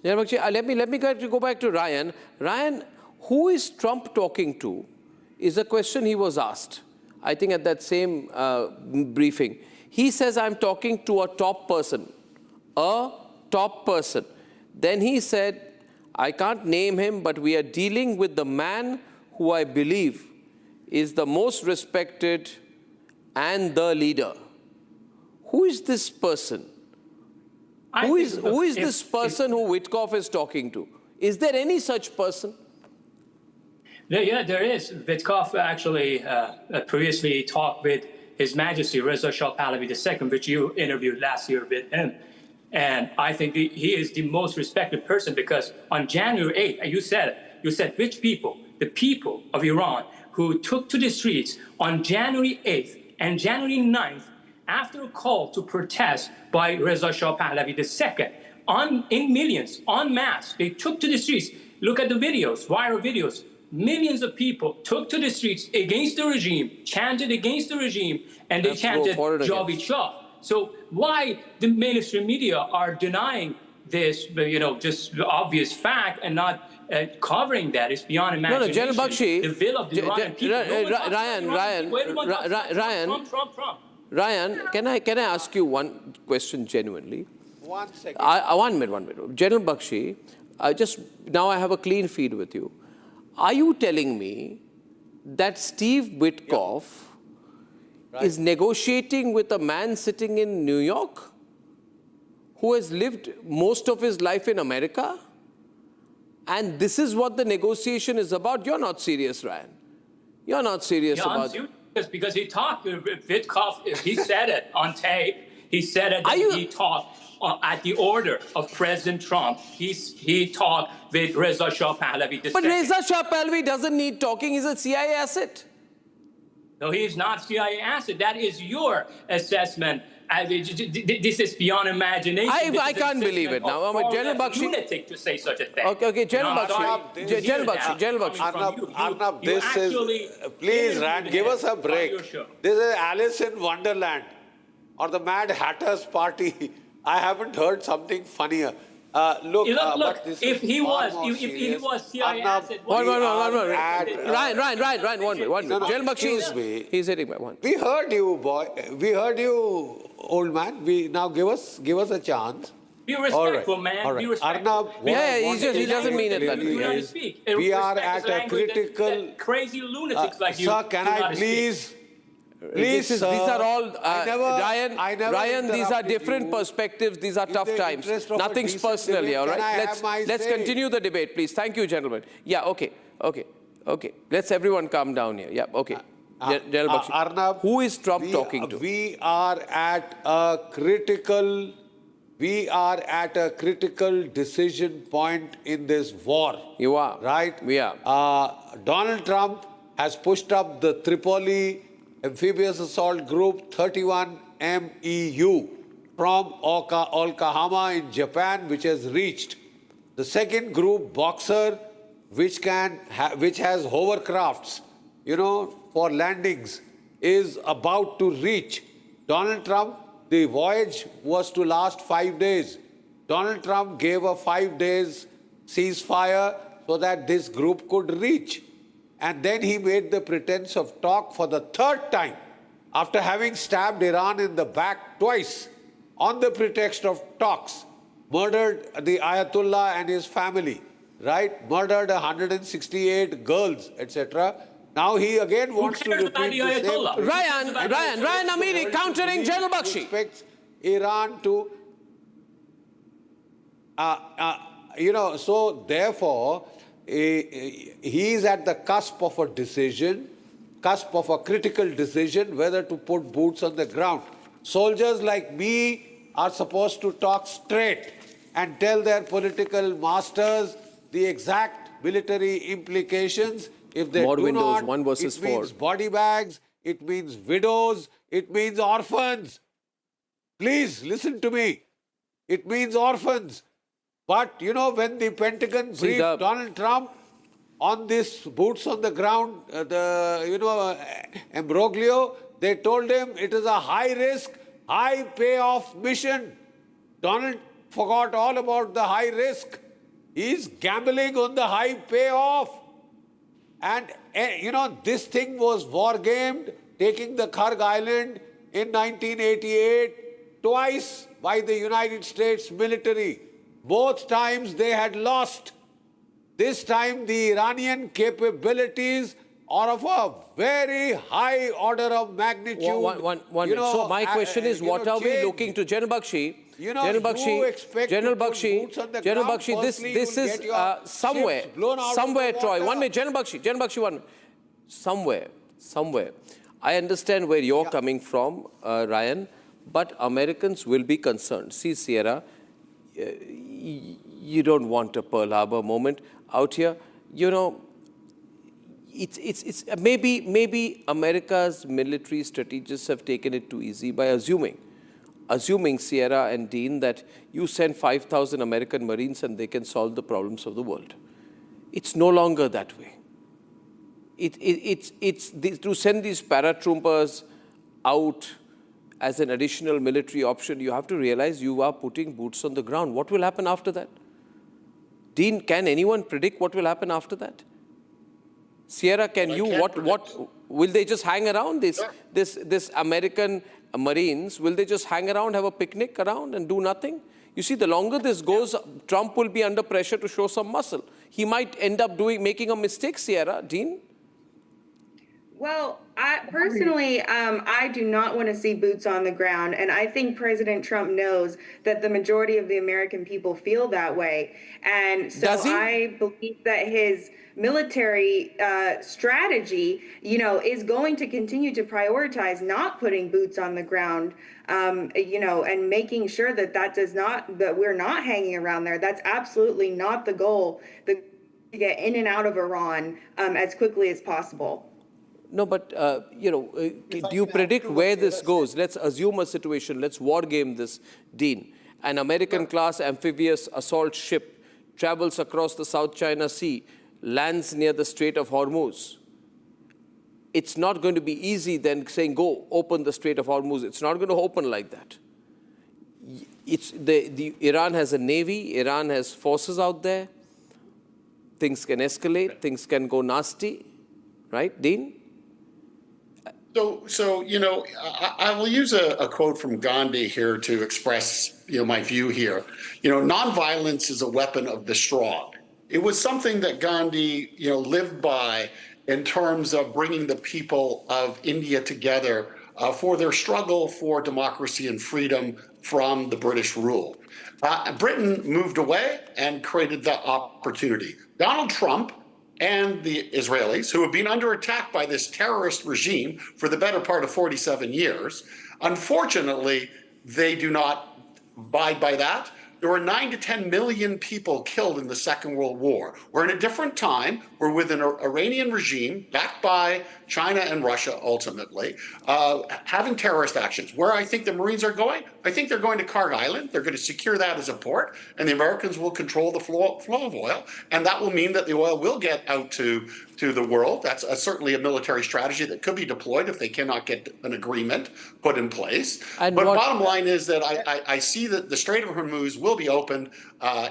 C: General Bakshi, let me go back to Ryan. Ryan, Who is Trump talking to is a question he was asked, I think at that same briefing. He says, I'm talking to a top person. A top person. Then he said, I can't name him, but we are dealing with the man who I believe is the most respected and the leader. Who is this person? Who is this person who Witkoff is talking to? Is there any such person?
R: Yeah, there is. Witkoff actually previously talked with His Majesty Reza Shah Pahlavi II, which you interviewed last year with him. And I think he is the most respected person because on January 8th, you said which people? The people of Iran who took to the streets on January 8th and January 9th after a call to protest by Reza Shah Pahlavi II. In millions, en masse, they took to the streets. Look at the videos, viral videos. Millions of people took to the streets against the regime, chanted against the regime, and they chanted Javid Shah. So why the mainstream media are denying this, just obvious fact and not covering that is beyond imagination.
C: No, General Bakshi,
R: the will of the Iranian people.
C: Ryan, can I ask you one question genuinely?
B: 1 second.
C: 1 minute. General Bakshi, now I have a clean feed with you. Are you telling me that Steve Witkoff is negotiating with a man sitting in New York who has lived most of his life in America? And this is what the negotiation is about? You're not serious, Ryan. You're not serious about it.
R: Because he talked with Witkoff, he said it on tape. He said it, he talked at the order of President Trump. He talked with Reza Shah Pahlavi II.
C: But Reza Shah Pahlavi doesn't need talking. He's a CIA asset.
R: No, he's not CIA asset. That is your assessment. This is beyond imagination.
C: I can't believe it now. General Bakshi,
R: lunatic to say such a thing.
C: Okay, General Bakshi.
B: Arnab, this is, please, Rand, give us a break. This is Alice in Wonderland or the Mad Hatter's Party. I haven't heard something funnier. Look,
R: if he was CIA asset,
C: Ryan, one minute. General Bakshi, he's hitting my one.
B: We heard you, boy. We heard you, old man. Now give us a chance.
R: Be respectful, man.
B: All right.
R: Be respectful.
B: Arnab,
C: he doesn't mean it.
B: We are at a critical.
R: Crazy lunatics like you.
B: Sir, can I please? Please,
C: these are all,
B: I never
C: Ryan, these are different perspectives. These are tough times. Nothing's personal here, all right? Let's continue the debate, please. Thank you, gentlemen. Yeah, okay. Let's everyone calm down here. Yeah, okay. General Bakshi,
B: Arnab,
C: who is Trump talking to?
B: We are at a critical decision point in this war.
C: You are.
B: Right?
C: We are.
B: Donald Trump has pushed up the Tripoli Amphibious Assault Group 31 MEU from Okayama in Japan, which has reached. The second group, Boxer, which has hovercrafts, for landings, is about to reach. Donald Trump, the voyage was to last 5 days. Donald Trump gave a 5 days ceasefire so that this group could reach. And then he made the pretense of talk for the third time after having stabbed Iran in the back twice on the pretext of talks, murdered the Ayatollah and his family, right? Murdered 168 girls, etc. Now he again wants to repeat the same.
C: Ryan Amiri countering General Bakshi.
B: Expects Iran to, so therefore, he is at the cusp of a critical decision, whether to put boots on the ground. Soldiers like me are supposed to talk straight and tell their political masters the exact military implications. If they do not, it means body bags, it means widows, it means orphans. Please listen to me. It means orphans. But, when the Pentagon briefed Donald Trump on this boots on the ground, imbroglio, they told him it is a high-risk, high-payoff mission. Donald forgot all about the high risk. He's gambling on the high payoff. And, this thing was war-gamed, taking the Karg Island in 1988, twice by the United States military. Both times they had lost. This time the Iranian capabilities are of a very high order of magnitude.
C: One minute. So my question is, what are we looking to? General Bakshi, General Bakshi, this is somewhere, Troy. 1 minute, General Bakshi, 1 minute. Somewhere. I understand where you're coming from, Ryan, but Americans will be concerned. See, Sierra, you don't want a Pearl Harbor moment out here. It's maybe America's military strategists have taken it too easy by assuming, Sierra and Dean, that you send 5,000 American Marines and they can solve the problems of the world. It's no longer that way. To send these paratroopers out as an additional military option, you have to realize you are putting boots on the ground. What will happen after that? Dean, can anyone predict what will happen after that? Sierra, can you? What will they just hang around? This American Marines, will they just hang around, have a picnic around and do nothing? You see, the longer this goes, Trump will be under pressure to show some muscle. He might end up making a mistake, Sierra. Dean?
A: Well, I do not want to see boots on the ground. And I think President Trump knows that the majority of the American people feel that way. And so I believe that his military strategy, is going to continue to prioritize not putting boots on the ground, and making sure that we're not hanging around there. That's absolutely not the goal. To get in and out of Iran as quickly as possible.
C: No, but, do you predict where this goes? Let's assume a situation. Let's war game this, Dean. An American-class amphibious assault ship travels across the South China Sea, lands near the Strait of Hormuz. It's not going to be easy then saying, go, open the Strait of Hormuz. It's not going to open like that. Iran has a navy. Iran has forces out there. Things can escalate. Things can go nasty. Right, Dean?
I: So I will use a quote from Gandhi here to express, my view here. Nonviolence is a weapon of the strong. It was something that Gandhi, lived by in terms of bringing the people of India together for their struggle for democracy and freedom from the British rule. Britain moved away and created that opportunity. Donald Trump and the Israelis, who have been under attack by this terrorist regime for the better part of 47 years, unfortunately, they do not abide by that. There were 9 to 10 million people killed in the Second World War. We're in a different time. We're with an Iranian regime backed by China and Russia, ultimately, having terrorist actions. Where I think the Marines are going, I think they're going to Karg Island. They're going to secure that as a port, and the Americans will control the flow of oil, and that will mean that the oil will get out to the world. That's certainly a military strategy that could be deployed if they cannot get an agreement put in place. But bottom line is that I see that the Strait of Hormuz will be opened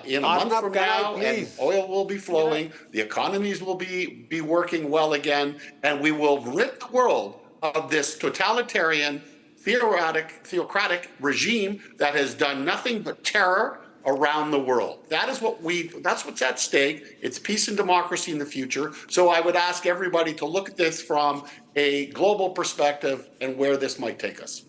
I: in a month from now, and oil will be flowing. The economies will be working well again, and we will rid the world of this totalitarian, theocratic regime that has done nothing but terror around the world. That's what's at stake. It's peace and democracy in the future. So I would ask everybody to look at this from a global perspective and where this might take us.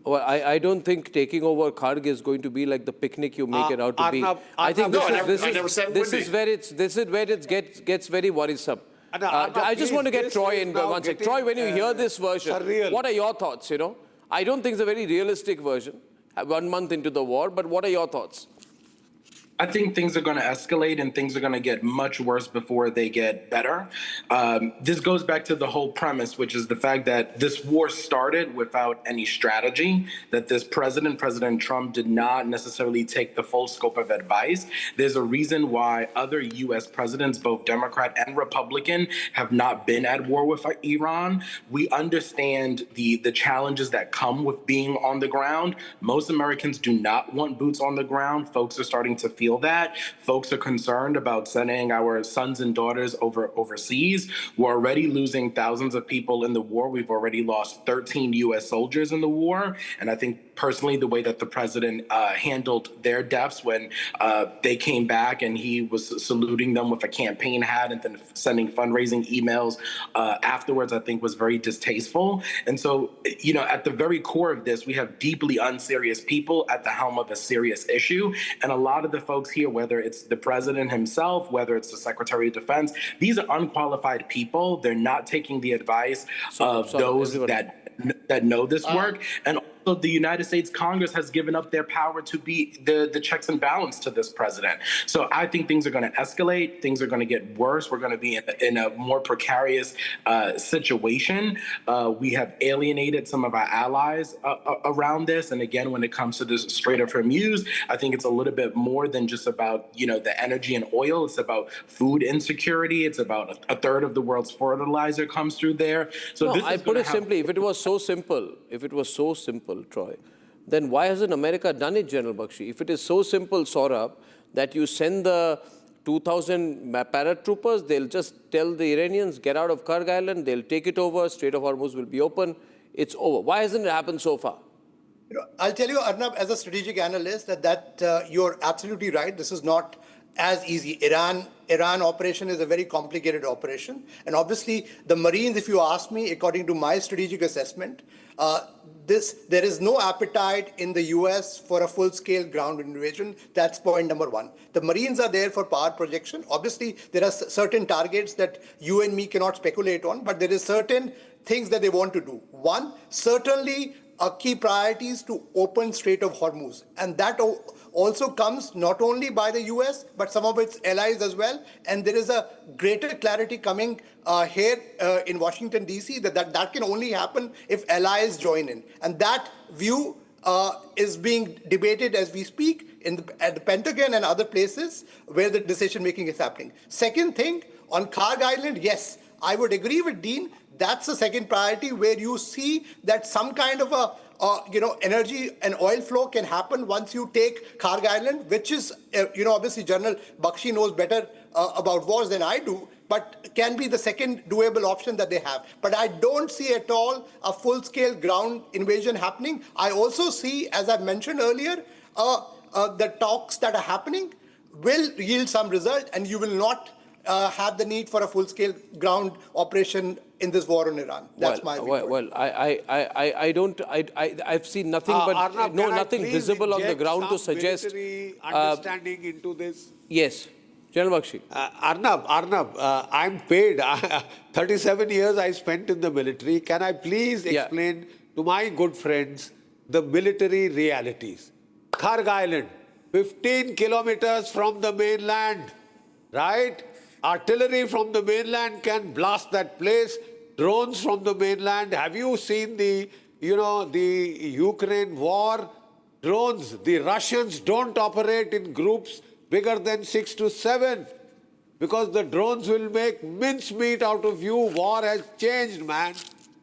C: Well, I don't think taking over Karg is going to be like the picnic you make it out to be. I think this is where it gets very worrisome. I just want to get Troy in one sec. Troy, when you hear this version, what are your thoughts? I don't think it's a very realistic version. 1 month into the war, but what are your thoughts?
V: I think things are going to escalate and things are going to get much worse before they get better. This goes back to the whole premise, which is the fact that this war started without any strategy, that this President Trump, did not necessarily take the full scope of advice. There's a reason why other U.S. presidents, both Democrat and Republican, have not been at war with Iran. We understand the challenges that come with being on the ground. Most Americans do not want boots on the ground. Folks are starting to feel feel that. Folks are concerned about sending our sons and daughters overseas. We're already losing thousands of people in the war. We've already lost 13 U.S. soldiers in the war. And I think personally, the way that the president handled their deaths when they came back and he was saluting them with a campaign hat and then sending fundraising emails afterwards, I think was very distasteful. And so, you know, at the very core of this, we have deeply unserious people at the helm of a serious issue. And a lot of the folks here, whether it's the president himself, whether it's the Secretary of Defense, these are unqualified people. They're not taking the advice of those that know this work. And also the United States Congress has given up their power to be the checks and balance to this president. So I think things are going to escalate. Things are going to get worse. We're going to be in a more precarious situation. We have alienated some of our allies around this. And again, when it comes to this Strait of Hormuz, I think it's a little bit more than just about, you know, the energy and oil. It's about food insecurity. It's about a third of the world's fertilizer comes through there. So
C: no,
V: this
C: I put it simply, if it was so simple, Troy, then why hasn't America done it, General Bakshi? If it is so simple, Saurabh, that you send the 2,000 paratroopers, they'll just tell the Iranians, get out of Karg Island, they'll take it over, Strait of Hormuz will be open, it's over. Why hasn't it happened so far?
U: You know, I'll tell you, Arnab, as a strategic analyst, that you're absolutely right. This is not as easy. Iran operation is a very complicated operation. And obviously, the Marines, if you ask me, according to my strategic assessment, there is no appetite in the US for a full-scale ground invasion. That's point number one. The Marines are there for power projection. Obviously, there are certain targets that you and me cannot speculate on, but there is certain things that they want to do. One, certainly a key priority is to open Strait of Hormuz. And that also comes not only by the US, but some of its allies as well. And there is a greater clarity coming here in Washington, D.C., that can only happen if allies join in. And that view is being debated as we speak at the Pentagon and other places where the decision-making is happening. Second thing, on Karg Island, yes, I would agree with Dean. That's the second priority where you see that some kind of a energy and oil flow can happen once you take Karg Island, which is, obviously General Bakshi knows better about wars than I do, but can be the second doable option that they have. But I don't see at all a full-scale ground invasion happening. I also see, as I mentioned earlier, the talks that are happening will yield some result, and you will not have the need for a full-scale ground operation in this war on Iran. That's my view.
C: I've seen nothing but
B: Arnab,
C: nothing visible on the ground to suggest
B: understanding into this.
C: Yes, General Bakshi.
B: Arnab, I'm paid. 37 years I spent in the military. Can I please explain to my good friends the military realities? Karg Island, 15 kilometers from the mainland, right? Artillery from the mainland can blast that place. Drones from the mainland. Have you seen the Ukraine war? Drones. The Russians don't operate in groups bigger than 6 to 7 because the drones will make mincemeat out of you. War has changed, man.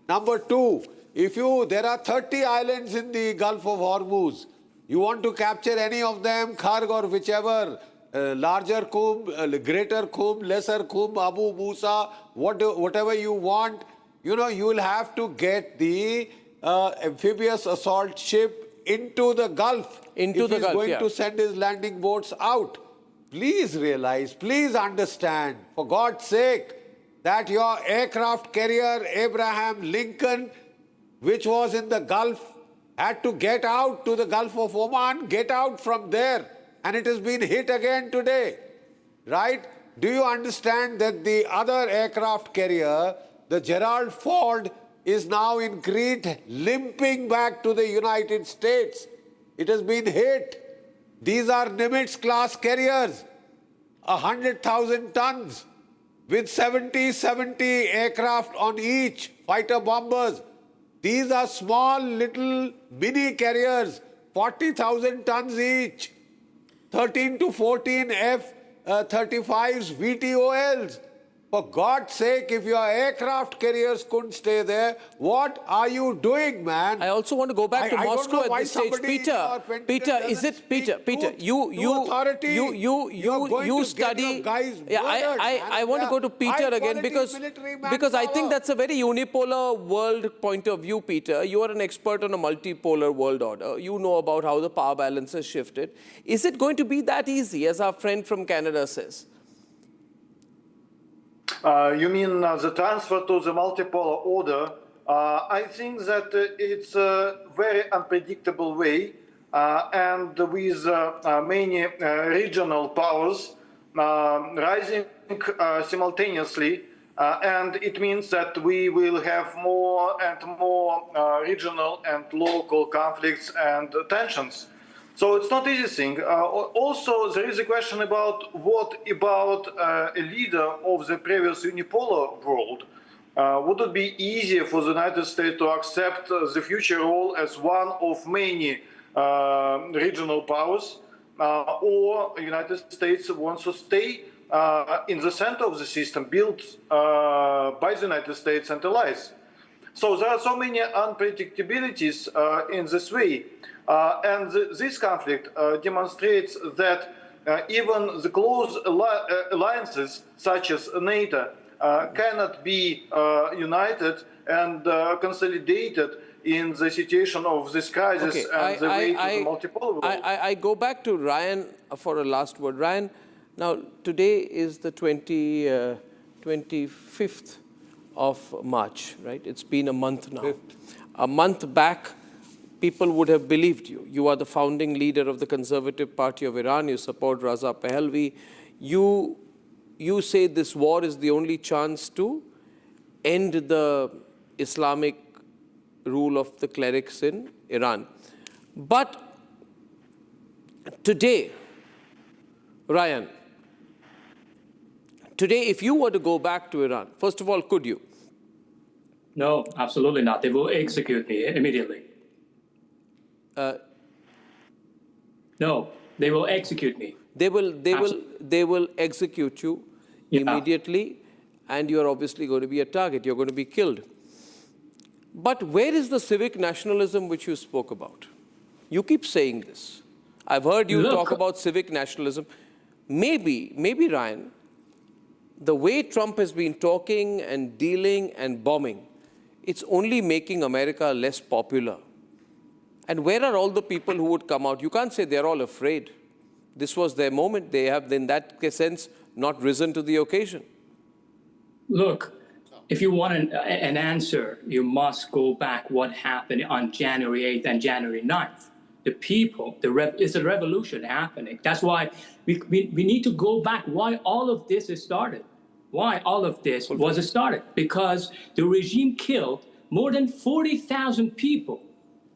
B: Number two, there are 30 islands in the Gulf of Hormuz. You want to capture any of them, Karg or whichever, larger Qum, greater Qum, lesser Qum, Abu Musa, whatever you want, you will have to get the amphibious assault ship into the Gulf. If he's going to send his landing boats out. Please realize, please understand, for God's sake, that your aircraft carrier, Abraham Lincoln, which was in the Gulf, had to get out to the Gulf of Oman, get out from there. And it has been hit again today, right? Do you understand that the other aircraft carrier, the Gerald Ford, is now in Crete, limping back to the United States? It has been hit. These are Nimitz-class carriers, 100,000 tons, with 70 aircraft on each, fighter bombers. These are small, little mini carriers, 40,000 tons each. 13 to 14 F-35s, VTOLs. For God's sake, if your aircraft carriers couldn't stay there, what are you doing, man?
C: I also want to go back to
B: I don't
C: Moscow
B: know
C: at
B: why
C: this stage.
B: somebody in your Pentagon
C: Peter, is
B: doesn't
C: it Peter?
B: speak
C: Peter,
B: truth
C: you
B: to authority. You're going
C: you
B: to
C: study.
B: get your guys
C: Yeah,
B: murdered,
C: I want to go to Peter again
B: high-quality
C: because I
B: manpower.
C: think that's a very unipolar world point of view, Peter. You are an expert on a multipolar world order. You know about how the power balance has shifted. Is it going to be that easy, as our friend from Canada says?
T: You mean the transfer to the multipolar order? I think that it's a very unpredictable way, and with many regional powers rising simultaneously, and it means that we will have more and more regional and local conflicts and tensions. So it's not easy thing. Also, there is a question about what about a leader of the previous unipolar world? Would it be easier for the United States to accept the future role as one of many regional powers, or the United States wants to stay in the center of the system built by the United States and allies? So there are so many unpredictabilities in this way. And this conflict demonstrates that even the close alliances, such as NATO, cannot be united and consolidated in the situation of this crisis and the way to the multipolar world.
C: I go back to Ryan for a last word. Ryan, now today is the 25th of March, right? It's been a month now. A month back, people would have believed you. You are the founding leader of the Conservative Party of Iran. You support Raza Pahlavi. You say this war is the only chance to end the Islamic rule of the clerics in Iran. But today, Ryan, today if you were to go back to Iran, first of all, could you?
R: No, absolutely not. They will execute me immediately. No, they will execute me.
C: They will execute you immediately, and you are obviously going to be a target. You're going to be killed. But where is the civic nationalism which you spoke about? You keep saying this. I've heard you talk about civic nationalism. Maybe, Ryan, the way Trump has been talking and dealing and bombing, it's only making America less popular. And where are all the people who would come out? You can't say they're all afraid. This was their moment. They have, in that sense, not risen to the occasion.
R: Look, if you want an answer, you must go back what happened on January 8th and January 9th. The people, it's a revolution happening. That's why we need to go back why all of this is started. Why all of this was started. Because the regime killed more than 40,000 people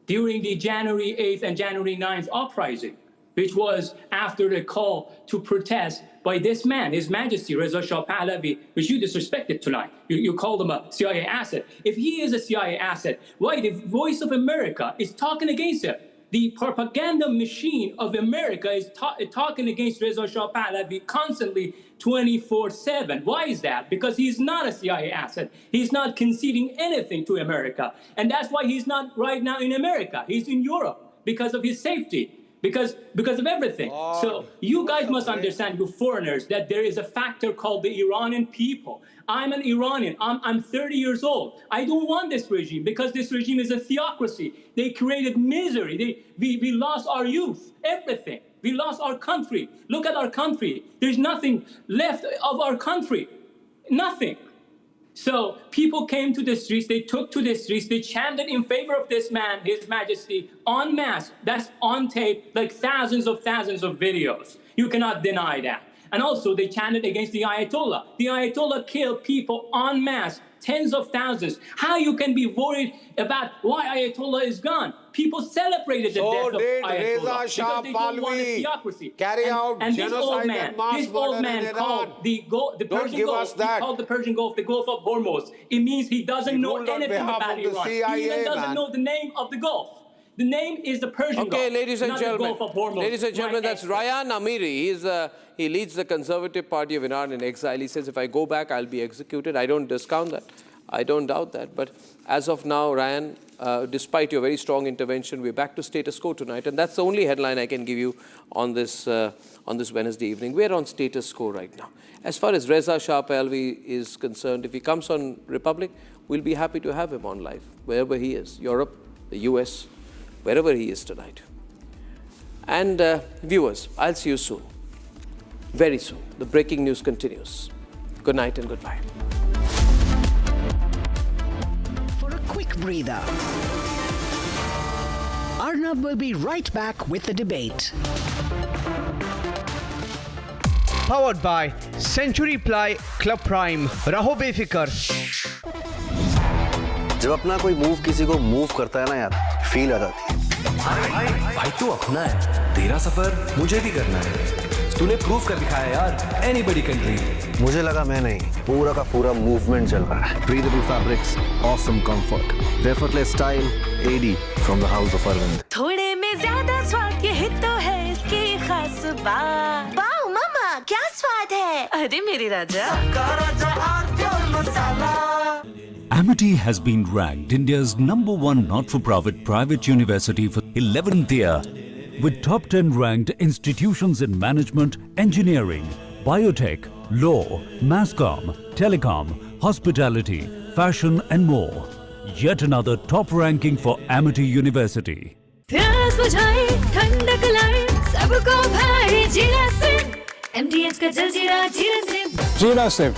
R: during the January 8th and January 9th uprising, which was after the call to protest by this man, His Majesty Reza Shah Pahlavi, which you disrespected tonight. You called him a CIA asset. If he is a CIA asset, why the Voice of America is talking against him? The propaganda machine of America is talking against Reza Shah Pahlavi constantly 24/7. Why is that? Because he's not a CIA asset. He's not conceding anything to America. And that's why he's not right now in America. He's in Europe because of his safety. Because of everything. So you guys must understand, you foreigners, that there is a factor called the Iranian people. I'm an Iranian. I'm 30 years old. I don't want this regime because this regime is a theocracy. They created misery. We lost our youth, everything. We lost our country. Look at our country. There's nothing left of our country. Nothing. So people came to the streets, they took to the streets, they chanted in favor of this man, His Majesty, en masse. That's on tape, like thousands of videos. You cannot deny that. And also they chanted against the Ayatollah. The Ayatollah killed people en masse, tens of thousands. How you can be worried about why Ayatollah is gone? People celebrated the death of Ayatollah because they don't want a theocracy.
B: Carry out
R: and
B: genocide and mass
R: this old man called the Persian Gulf. He called the Persian Gulf the Gulf of Hormuz. It means he doesn't know anything about Iran. He even doesn't know the name of the Gulf. The name is the Persian Gulf.
C: Okay, ladies and
R: not the
C: gentlemen,
R: Gulf of Hormuz.
C: ladies and gentlemen,
R: My
C: that's
R: expert.
C: Rayan Amiri. He leads the Conservative Party of Iran in exile. He says, if I go back, I'll be executed. I don't discount that. I don't doubt that. But as of now, Rayan, despite your very strong intervention, we're back to status quo tonight. And that's the only headline I can give you on this Wednesday evening. We're on status quo right now. As far as Reza Shah Pahlavi is concerned, if he comes on Republic, we'll be happy to have him on live, wherever he is, Europe, the US, wherever he is tonight. And viewers, I'll see you soon, very soon. The breaking news continues. Good night and goodbye.
D: For a quick breather, Arnab will be right back with the debate.
E: Powered by Century Ply Club Prime. रहो बेफिक्र.
F: जब अपना कोई move किसी को move करता है ना यार, फील आ जाती है.
G: भाई तू अपना है, तेरा सफर मुझे भी करना है. तूने प्रूव कर दिखाया यार, एनीबॉडी कैन ड्रीम.
F: मुझे लगा मैं नहीं, पूरा का पूरा मूवमेंट चल रहा है. Breathable fabrics, awesome comfort, effortless style, AD from the house of Arvind.
W: थोड़े में ज्यादा स्वाद, यही तो है इसकी खास बात. वाओ मामा, क्या स्वाद है? अरे मेरी राजा.
H: Amity has been ranked India's #1 not-for-profit private university for 11th year, with top 10 ranked institutions in management, engineering, biotech, law, masscom, telecom, hospitality, fashion and more. Yet another top ranking for Amity University.
W: प्यास बुझाए, ठंडक लाए, सबको भाई जीरा SIM. MDH का जलजीरा जीरा SIM.
X: जीरा सिम,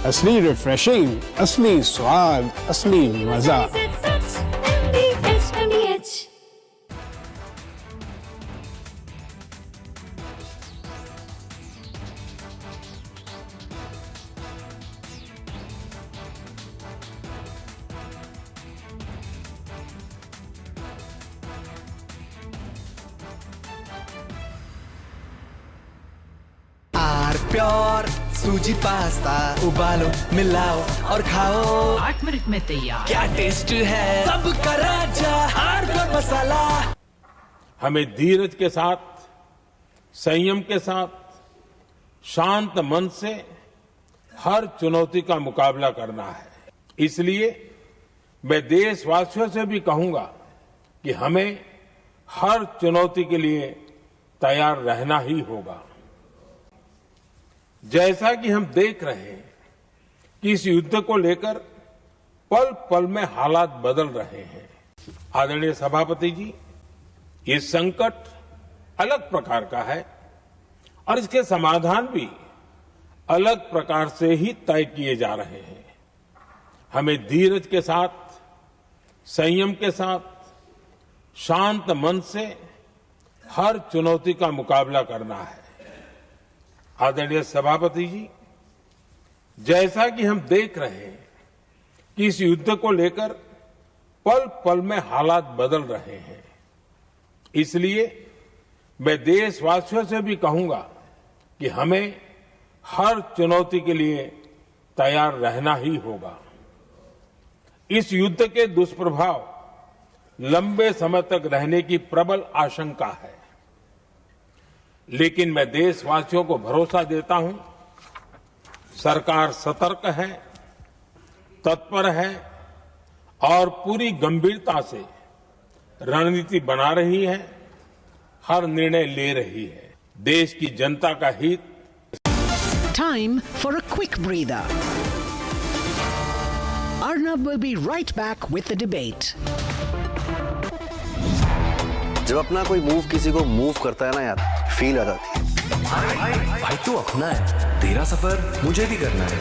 X: असली रिफ्रेशिंग, असली स्वाद, असली मजा.
W: MDH.
Y: प्योर सूजी पास्ता उबालो मिलाओ और खाओ
Z: 8 मिनट में तैयार.
Y: क्या टेस्ट है सबका राजा हार्डकोर मसाला.
L: हमें धीरज के साथ, संयम के साथ, शांत मन से हर चुनौती का मुकाबला करना है. इसलिए मैं देशवासियों से भी कहूंगा कि हमें हर चुनौती के लिए तैयार रहना ही होगा. जैसा कि हम देख रहे हैं कि इस युद्ध को लेकर पल पल में हालात बदल रहे हैं. आदरणीय सभापति जी, ये संकट अलग प्रकार का है और इसके समाधान भी अलग प्रकार से ही तय किए जा रहे हैं. हमें धीरज के साथ, संयम के साथ, शांत मन से हर चुनौती का मुकाबला करना है. आदरणीय सभापति जी, जैसा कि हम देख रहे हैं कि इस युद्ध को लेकर पल पल में हालात बदल रहे हैं. इसलिए मैं देशवासियों से भी कहूंगा कि हमें हर चुनौती के लिए तैयार रहना ही होगा. इस युद्ध के दुष्प्रभाव लंबे समय तक रहने की प्रबल आशंका है. लेकिन मैं देशवासियों को भरोसा देता हूं, सरकार सतर्क है, तत्पर है और पूरी गंभीरता से रणनीति बना रही है, हर निर्णय ले रही है. देश की जनता का हित.
D: Time for a quick breather. Arnab will be right back with the debate.
F: जब अपना कोई मूव किसी को मूव करता है ना यार, फील आ जाती है.
G: भाई तू अपना है, तेरा सफर मुझे भी करना है.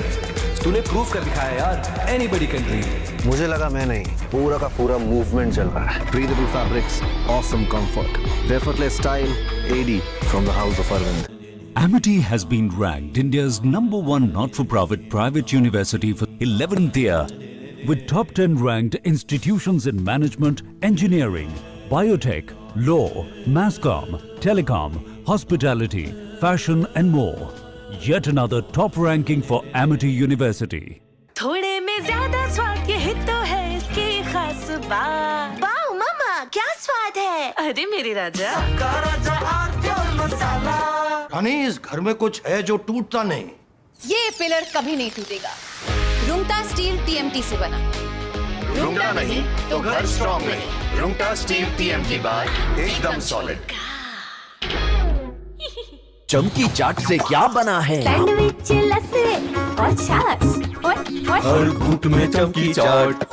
G: तूने प्रूव कर दिखाया यार, एनीबॉडी कैन ड्रीम.
F: मुझे लगा मैं नहीं, पूरा का पूरा मूवमेंट चल रहा है. Breathable fabrics, awesome comfort, effortless style, AD from the house of Arvind.
H: Amity has been ranked India's #1 not-for-profit private university for 11th year, with top 10 ranked institutions in management, engineering, biotech, law, masscom, telecom, hospitality, fashion and more. Yet another top ranking for Amity University.
W: थोड़े में ज्यादा स्वाद, यही तो है इसकी खास बात. वाओ मामा, क्या स्वाद है? अरे मेरे राजा।
J: रानी, इस घर में कुछ है जो टूटता नहीं।
K: ये पिलर कभी नहीं टूटेगा। रुंगटा स्टील TMT से बना।
M: रुंगटा नहीं तो घर स्ट्रॉन्ग नहीं। रुंगटा स्टील TMT बार एकदम सॉलिड।
N: चमकी चाट से क्या बना है?
W: सैंडविच, लस्सी और छाछ।
N: हर घूंट में चमकी चाट।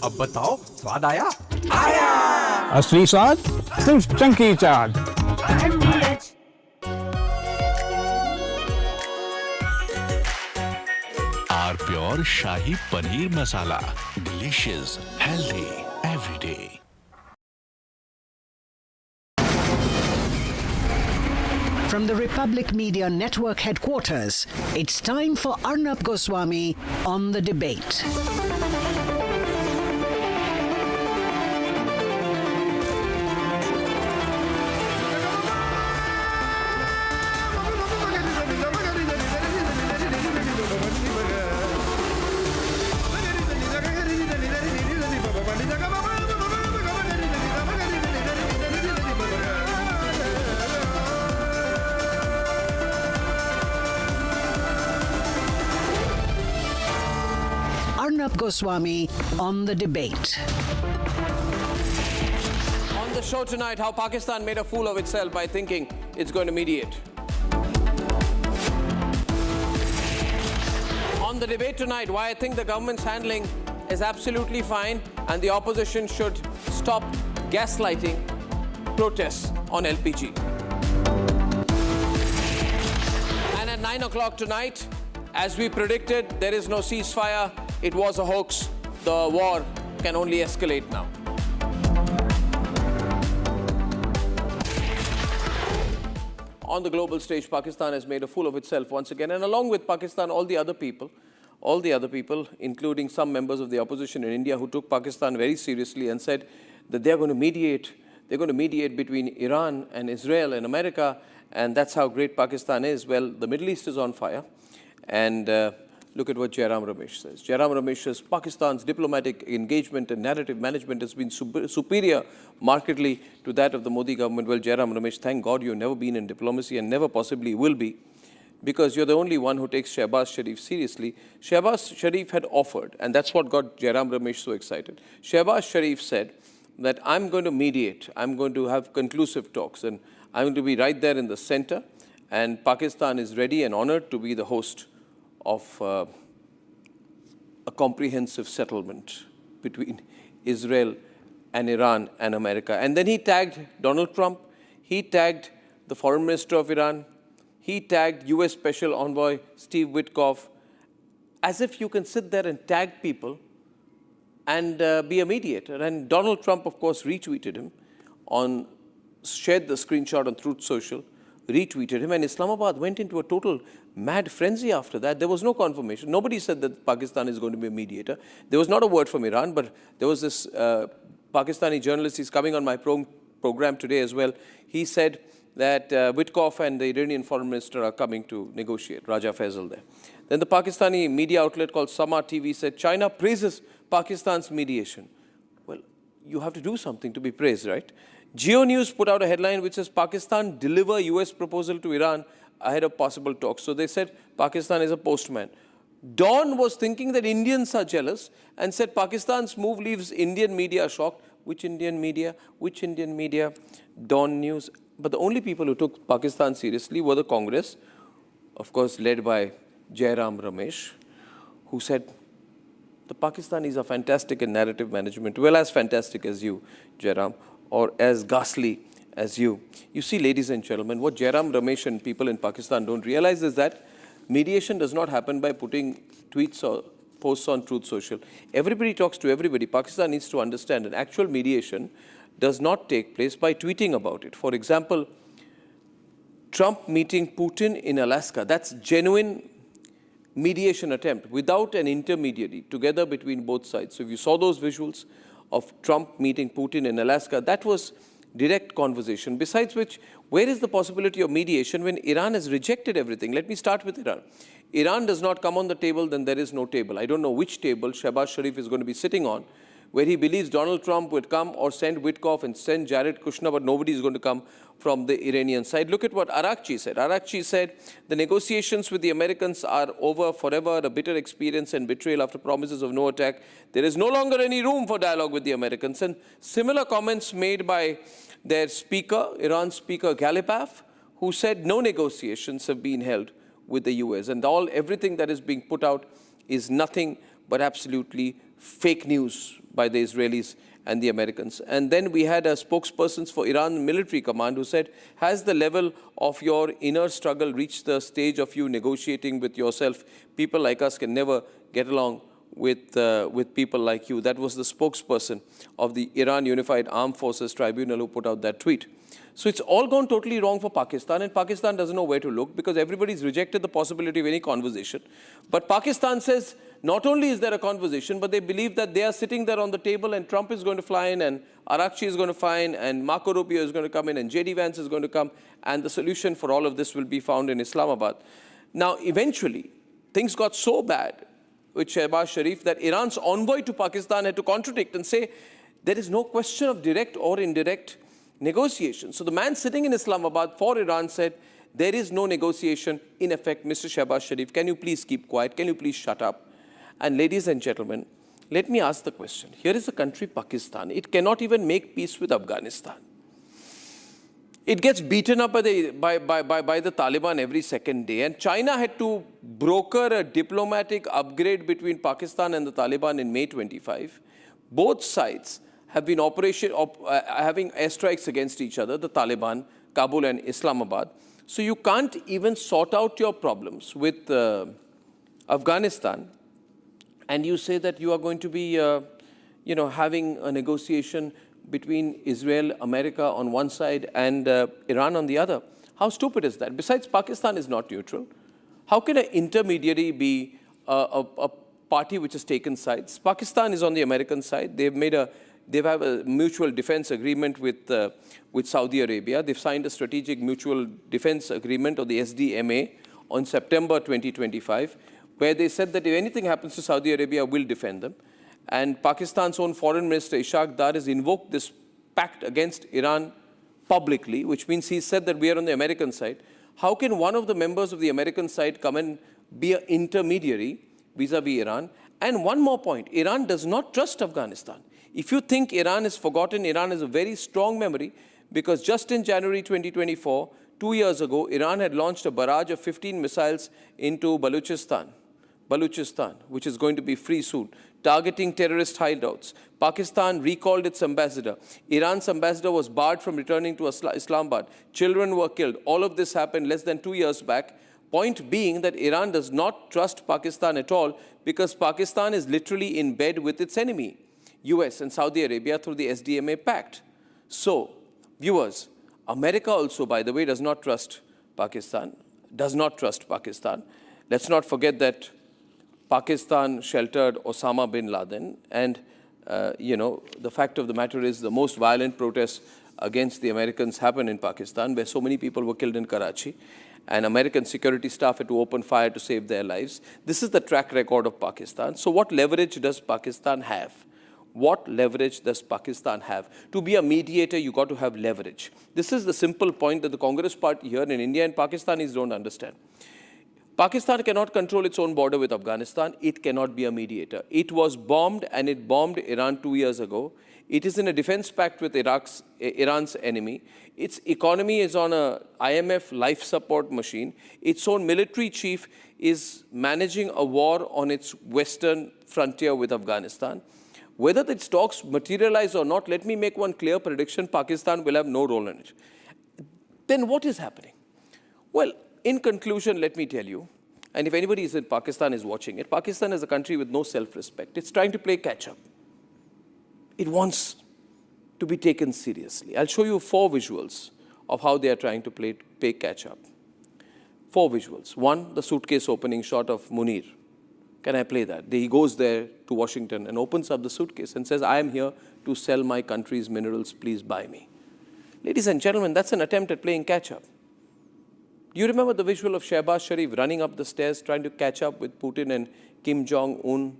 N: अब बताओ, स्वाद आया? आया।
X: असली स्वाद सिर्फ chunky chaat.
Q: Are pure shahi paneer masala, delicious, healthy every day.
D: From the Republic Media Network headquarters, it's time for Arnab Goswami on The Debate. Arnab Goswami on The Debate.
C: On the show tonight, how Pakistan made a fool of itself by thinking it's going to mediate. On The Debate tonight, why I think the government's handling is absolutely fine and the opposition should stop gaslighting protests on LPG. And at 9 o'clock tonight, as we predicted, there is no ceasefire. It was a hoax. The war can only escalate now. On the global stage, Pakistan has made a fool of itself once again. And along with Pakistan, all the other people, including some members of the opposition in India who took Pakistan very seriously and said that they're going to mediate. They're going to mediate between Iran and Israel and America. And that's how great Pakistan is. Well, the Middle East is on fire. And look at what Jairam Ramesh says. Jairam Ramesh says Pakistan's diplomatic engagement and narrative management has been superior markedly to that of the Modi government. Well, Jairam Ramesh, thank God you've never been in diplomacy and never possibly will be, because you're the only one who takes Shehbaz Sharif seriously. Shehbaz Sharif had offered, and that's what got Jairam Ramesh so excited. Shehbaz Sharif said that I'm going to mediate, I'm going to have conclusive talks, and I'm going to be right there in the center, and Pakistan is ready and honored to be the host of a comprehensive settlement between Israel and Iran and America. And then he tagged Donald Trump, he tagged the foreign minister of Iran, he tagged US Special Envoy Steve Witkoff, as if you can sit there and tag people and be a mediator. And Donald Trump, of course, retweeted him, shared the screenshot on Truth Social, retweeted him, and Islamabad went into a total mad frenzy after that. There was no confirmation. Nobody said that Pakistan is going to be a mediator. There was not a word from Iran, but there was this Pakistani journalist, he's coming on my program today as well. He said that Witkoff and the Iranian foreign minister are coming to negotiate, Raja Faisal there. Then the Pakistani media outlet called Sama TV said, China praises Pakistan's mediation. Well, you have to do something to be praised, right? Geo News put out a headline which says Pakistan deliver US proposal to Iran ahead of possible talks. So they said Pakistan is a postman. Dawn was thinking that Indians are jealous and said Pakistan's move leaves Indian media shocked. Which Indian media? Which Indian media? Dawn News. But the only people who took Pakistan seriously were the Congress, of course led by Jairam Ramesh, who said the Pakistanis are fantastic in narrative management, well as fantastic as you, Jairam, or as ghastly as you. You see, ladies and gentlemen, what Jairam Ramesh and people in Pakistan don't realize is that mediation does not happen by putting tweets or posts on Truth Social. Everybody talks to everybody. Pakistan needs to understand an actual mediation does not take place by tweeting about it. For example, Trump meeting Putin in Alaska, that's genuine mediation attempt without an intermediary, together between both sides. So if you saw those visuals of Trump meeting Putin in Alaska, that was direct conversation. Besides which, where is the possibility of mediation when Iran has rejected everything? Let me start with Iran. Iran does not come on the table, then there is no table. I don't know which table Shehbaz Sharif is going to be sitting on where he believes Donald Trump would come or send Witkoff and send Jared Kushner, but nobody is going to come from the Iranian side. Look at what Arakchi said. Arakchi said, the negotiations with the Americans are over forever, a bitter experience and betrayal after promises of no attack. There is no longer any room for dialogue with the Americans. And similar comments made by their speaker, Iran's speaker Galipaf, who said no negotiations have been held with the US. And everything that is being put out is nothing but absolutely fake news by the Israelis and the Americans. And then we had a spokesperson for Iran military command who said, has the level of your inner struggle reached the stage of you negotiating with yourself? People like us can never get along with people like you. That was the spokesperson of the Iran Unified Armed Forces Tribunal who put out that tweet. So it's all gone totally wrong for Pakistan, and Pakistan doesn't know where to look because everybody's rejected the possibility of any conversation. But Pakistan says not only is there a conversation, but they believe that they are sitting there on the table and Trump is going to fly in and Arakchi is going to fly in and Marco Rubio is going to come in and J.D. Vance is going to come, and the solution for all of this will be found in Islamabad. Now, eventually, things got so bad with Shehbaz Sharif that Iran's envoy to Pakistan had to contradict and say there is no question of direct or indirect negotiation. So the man sitting in Islamabad for Iran said, there is no negotiation. In effect, Mr. Shehbaz Sharif, can you please keep quiet? Can you please shut up? And ladies and gentlemen, let me ask the question. Here is a country, Pakistan. It cannot even make peace with Afghanistan. It gets beaten up by the Taliban every second day. And China had to broker a diplomatic upgrade between Pakistan and the Taliban in May 25. Both sides have been having airstrikes against each other, the Taliban, Kabul and Islamabad. So you can't even sort out your problems with Afghanistan, and you say that you are going to be, having a negotiation between Israel, America on one side and Iran on the other. How stupid is that? Besides, Pakistan is not neutral. How can an intermediary be a party which has taken sides? Pakistan is on the American side. They have a mutual defense agreement with Saudi Arabia. They've signed a strategic mutual defense agreement, or the SDMA, on September 2025, where they said that if anything happens to Saudi Arabia, we'll defend them. And Pakistan's own foreign minister, Ishaq Dar, has invoked this pact against Iran publicly, which means he said that we are on the American side. How can one of the members of the American side come and be an intermediary vis-a-vis Iran? And one more point, Iran does not trust Afghanistan. If you think Iran is forgotten, Iran has a very strong memory, because just in January 2024, 2 years ago, Iran had launched a barrage of 15 missiles into Baluchistan, which is going to be free soon, targeting terrorist hideouts. Pakistan recalled its ambassador. Iran's ambassador was barred from returning to Islamabad. Children were killed. All of this happened less than 2 years back. Point being that Iran does not trust Pakistan at all, because Pakistan is literally in bed with its enemy, US and Saudi Arabia, through the SDMA pact. So, viewers, America also, by the way, does not trust Pakistan. Let's not forget that Pakistan sheltered Osama bin Laden, and the fact of the matter is the most violent protests against the Americans happened in Pakistan, where so many people were killed in Karachi, and American security staff had to open fire to save their lives. This is the track record of Pakistan. So what leverage does Pakistan have? What leverage does Pakistan have? To be a mediator, you got to have leverage. This is the simple point that the Congress party here in India and Pakistanis don't understand. Pakistan cannot control its own border with Afghanistan. It cannot be a mediator. It was bombed, and it bombed Iran 2 years ago. It is in a defense pact with Iran's enemy. Its economy is on a IMF life support machine. Its own military chief is managing a war on its western frontier with Afghanistan. Whether its talks materialize or not, let me make one clear prediction: Pakistan will have no role in it. Then what is happening? Well, in conclusion, let me tell you, and if anybody in Pakistan is watching it, Pakistan is a country with no self-respect. It's trying to play catch-up. It wants to be taken seriously. I'll show you 4 visuals of how they are trying to play catch-up. 4 visuals. 1, the suitcase opening shot of Munir. Can I play that? He goes there to Washington and opens up the suitcase and says, I am here to sell my country's minerals, please buy me. Ladies and gentlemen, that's an attempt at playing catch-up. Do you remember the visual of Shehbaz Sharif running up the stairs trying to catch up with Putin and Kim Jong-un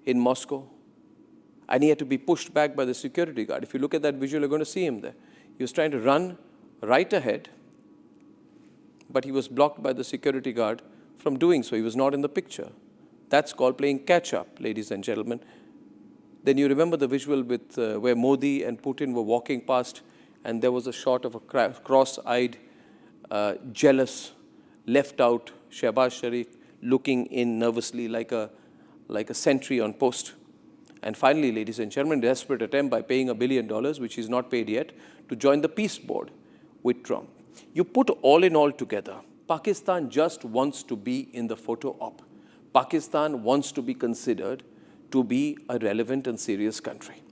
C: in Moscow? and he had to be pushed back by the security guard. If you look at that visual, you're going to see him there. He was trying to run right ahead, but he was blocked by the security guard from doing so. He was not in the picture. That's called playing catch-up, ladies and gentlemen. Then you remember the visual with where Modi and Putin were walking past, and there was a shot of a cross-eyed, jealous, left-out Shehbaz Sharif looking in nervously like a sentry on post. And finally, ladies and gentlemen, desperate attempt by paying $1 billion, which he's not paid yet, to join the peace board with Trump. You put all in all together, Pakistan just wants to be in the photo op. Pakistan wants to be considered to be a relevant and serious country.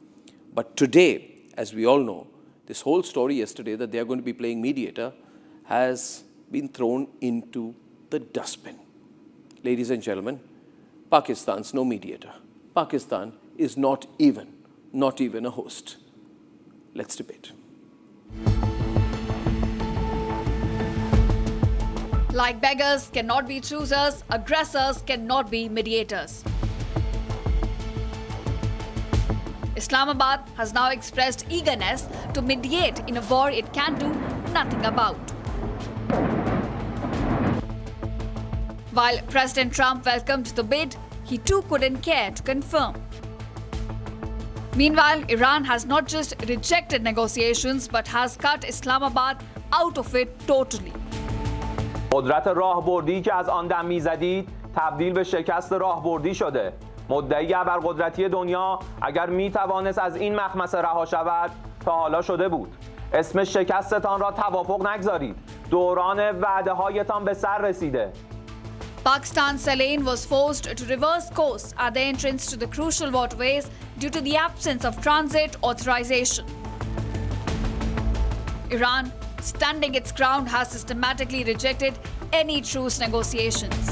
C: But today, as we all know, this whole story yesterday that they are going to be playing mediator has been thrown into the dustbin. Ladies and gentlemen, Pakistan's no mediator. Pakistan is not even a host. Let's debate.
K: Like beggars cannot be choosers, aggressors cannot be mediators. Islamabad has now expressed eagerness to mediate in a war it can do nothing about. While President Trump welcomed the bid, he too couldn't care to confirm. Meanwhile, Iran has not just rejected negotiations but has cut Islamabad out of it totally.
A: قدرت راهبردی که از آن دم می‌زدید تبدیل به شکست راهبردی شده. مدعی ابرقدرتی دنیا اگر می‌توانست از این مخمصه رها شود تا حالا شده بود. اسم شکستتان را توافق نگذارید. دوران وعده‌هایتان به سر رسیده.
K: Pakistan's Ceasefire was forced to reverse course at the entrance to the crucial waterways due to the absence of transit authorization. Iran, standing its ground, has systematically rejected any truce negotiations.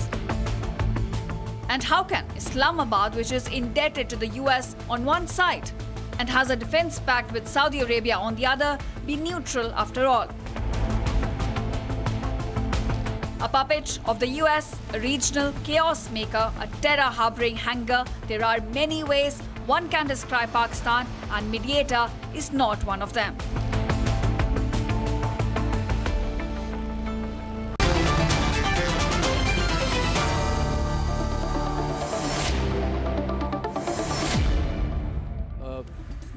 K: And how can Islamabad, which is indebted to the US on one side and has a defense pact with Saudi Arabia on the other, be neutral after all? A puppet of the US, a regional chaos maker, a terror-harboring hanger, there are many ways one can describe Pakistan, and mediator is not one of them.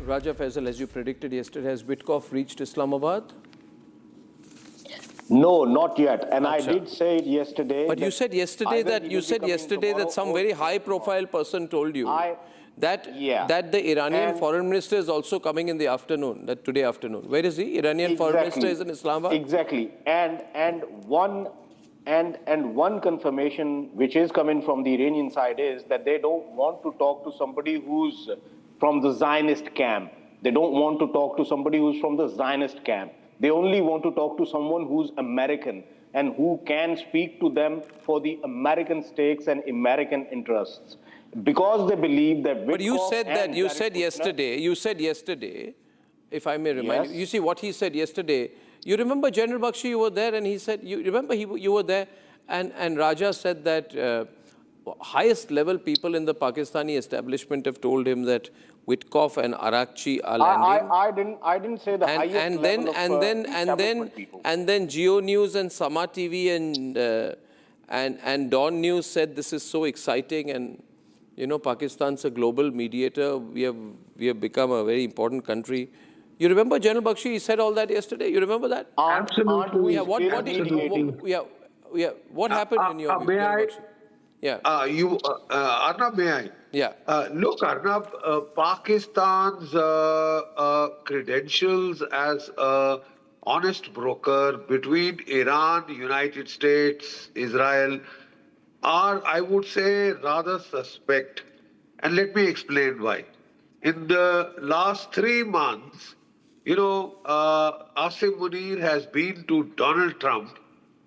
C: Raja Faisal, as you predicted yesterday, has Witkoff reached Islamabad?
I: No, not yet. And I did say it yesterday.
C: But you said yesterday that some very high-profile person told you that the Iranian foreign minister is also coming in the afternoon, that today afternoon. Where is he? Iranian foreign minister is in Islamabad?
I: Exactly. And one confirmation which is coming from the Iranian side is that they don't want to talk to somebody who's from the Zionist camp. They don't want to talk to somebody who's from the Zionist camp. They only want to talk to someone who's American and who can speak to them for the American stakes and American interests. Because they believe that...
C: But you said yesterday, if I may remind you, you see what he said yesterday. You remember General Bakshi, you were there, and he said, you were there, and Raja said that highest level people in the Pakistani establishment have told him that Witkoff and Arakchi are landing.
I: I didn't say the highest level of people.
C: And then Geo News and Sama TV and Dawn News said this is so exciting, and you know Pakistan's a global mediator. We have become a very important country. You remember General Bakshi? He said all that yesterday. You remember that?
I: Absolutely.
C: What happened in your view, General Bakshi? Yeah.
B: Arnab, may I?
C: Yeah.
B: Look, Arnab, Pakistan's credentials as an honest broker between Iran, United States, Israel are, I would say, rather suspect. And let me explain why. In the last 3 months, you know, Asim Munir has been to Donald Trump,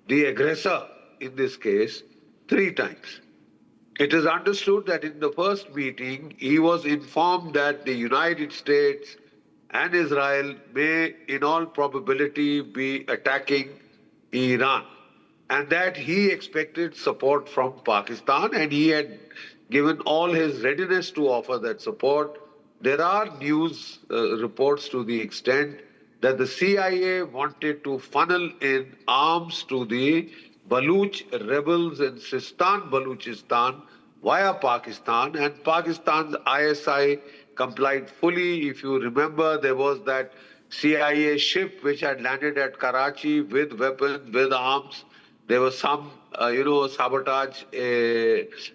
B: the aggressor in this case, 3 times. It is understood that in the first meeting, he was informed that the United States and Israel may, in all probability, be attacking Iran, and that he expected support from Pakistan, and he had given all his readiness to offer that support there are news reports to the extent that the CIA wanted to funnel in arms to the Baluch rebels in Sistan, Baluchistan via Pakistan, and Pakistan's ISI complied fully. If you remember, there was that CIA ship which had landed at Karachi with weapons, with arms. There were some, sabotage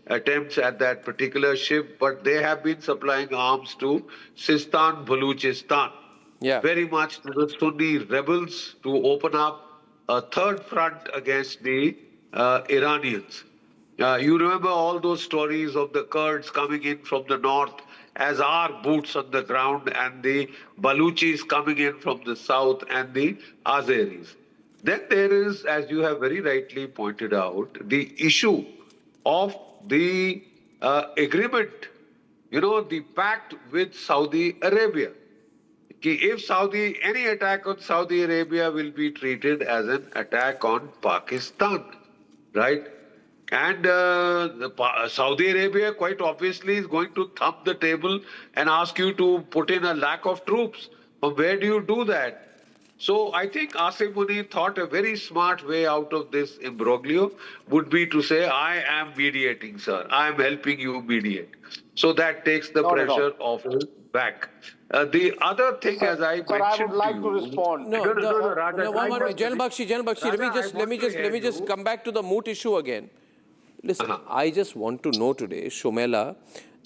B: attempts at that particular ship, but they have been supplying arms to Sistan, Baluchistan.
C: Yeah.
B: Very much to the Sunni rebels to open up a third front against the Iranians. You remember all those stories of the Kurds coming in from the north as our boots on the ground, and the Baluchis coming in from the south, and the Azeris. Then there is, as you have very rightly pointed out, the issue of the agreement, the pact with Saudi Arabia. If any attack on Saudi Arabia will be treated as an attack on Pakistan, right? And Saudi Arabia quite obviously is going to thump the table and ask you to put in a lack of troops. But where do you do that? So I think Asif Munir thought a very smart way out of this imbroglio would be to say, I am mediating, sir. I am helping you mediate. So that takes the pressure off his back. The other thing, as I mentioned,
I: I would like to respond.
C: No, one minute. General Bakshi, let me just come back to the moot issue again. Listen, I just want to know today, Shomela,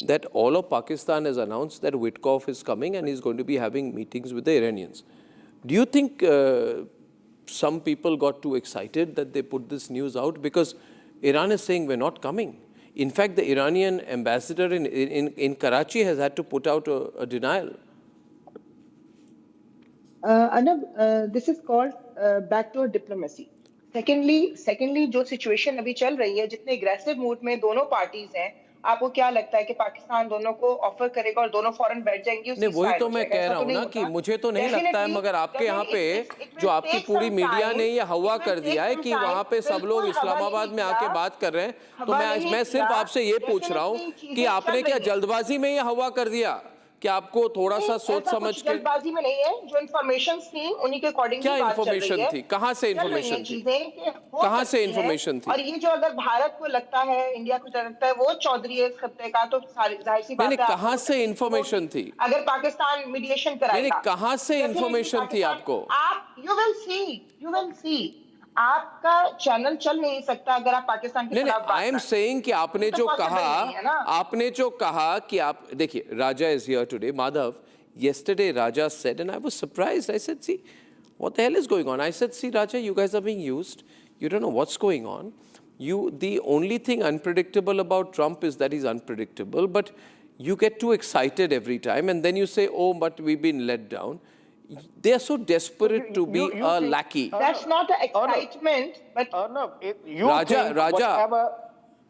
C: that all of Pakistan has announced that Witkoff is coming and he's going to be having meetings with the Iranians. Do you think some people got too excited that they put this news out? Because Iran is saying we're not coming. In fact, the Iranian ambassador in Karachi has had to put out a denial.
O: Arnab, this is called backdoor diplomacy. Secondly, जो situation अभी चल रही है, जितने aggressive mood में दोनों parties हैं, आपको क्या लगता है कि पाकिस्तान दोनों को ऑफर करेगा और दोनों फौरन बैठ जाएंगे?
C: नहीं, वही तो मैं कह रहा हूँ ना कि मुझे तो नहीं लगता है, मगर आपके यहाँ पे जो आपकी पूरी मीडिया ने ये हवा कर दिया है कि वहाँ पे सब लोग इस्लामाबाद में आके बात कर रहे हैं, तो मैं सिर्फ आपसे ये पूछ रहा हूँ कि आपने क्या जल्दबाजी में ये हवा कर दिया कि आपको थोड़ा सा सोच समझ के?
O: जल्दबाजी में नहीं है, जो इन्फॉर्मेशन थी उन्हीं के अकॉर्डिंग
C: क्या इन्फॉर्मेशन थी? कहाँ से इन्फॉर्मेशन थी? कहाँ से इन्फॉर्मेशन थी?
O: और ये जो अगर भारत को लगता है, इंडिया को लगता है वो चौधरी है इस खत्ते का, तो जाहिर सी बात है
C: कहाँ से इन्फॉर्मेशन थी?
O: अगर पाकिस्तान मीडिएशन कराएगा,
C: कहाँ से इन्फॉर्मेशन थी आपको?
O: आप यू विल सी आपका चैनल चल नहीं सकता अगर आप पाकिस्तान के खिलाफ बात
C: आई एम सेइंग कि आपने जो कहा कि आप देखिए, Raja is here today. Madhav, yesterday Raja said, and I was surprised. I said, see, what the hell is going on? I said, see, Raja, you guys are being used. You don't know what's going on. The only thing unpredictable about Trump is that he's unpredictable, but you get too excited every time, and then you say, oh, but we've been let down. They are so desperate to be a lackey.
O: That's not an excitement, but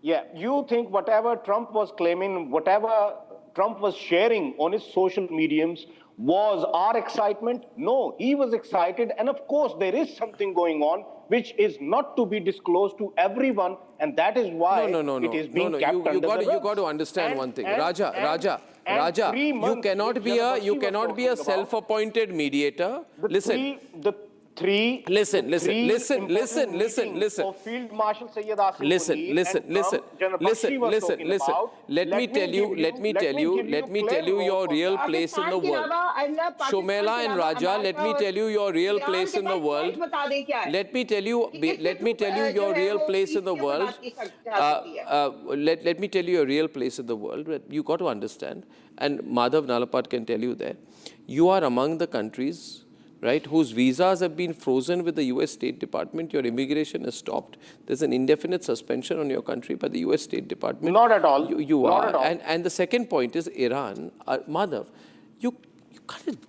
I: you think whatever Trump was claiming, whatever Trump was sharing on his social mediums was our excitement? No, he was excited, and of course there is something going on which is not to be disclosed to everyone, and that is why it is being kept under the rugs.
C: You got to understand one thing, Raja. You cannot be a self-appointed mediator. Listen. Listen.
I: Field Marshal Sayyid Asim
C: Listen. Let me tell you your real place in the world. Shomela and Raja, let me tell you your real place in the world. Let me tell you your real place in the world. Let me tell you your real place in the world. You got to understand, and Madhav Nalapat can tell you that you are among the countries, right, whose visas have been frozen with the US State Department. Your immigration is stopped. There's an indefinite suspension on your country by the US State Department.
I: Not at all.
C: You are. And the second point is Iran. Madhav, you can't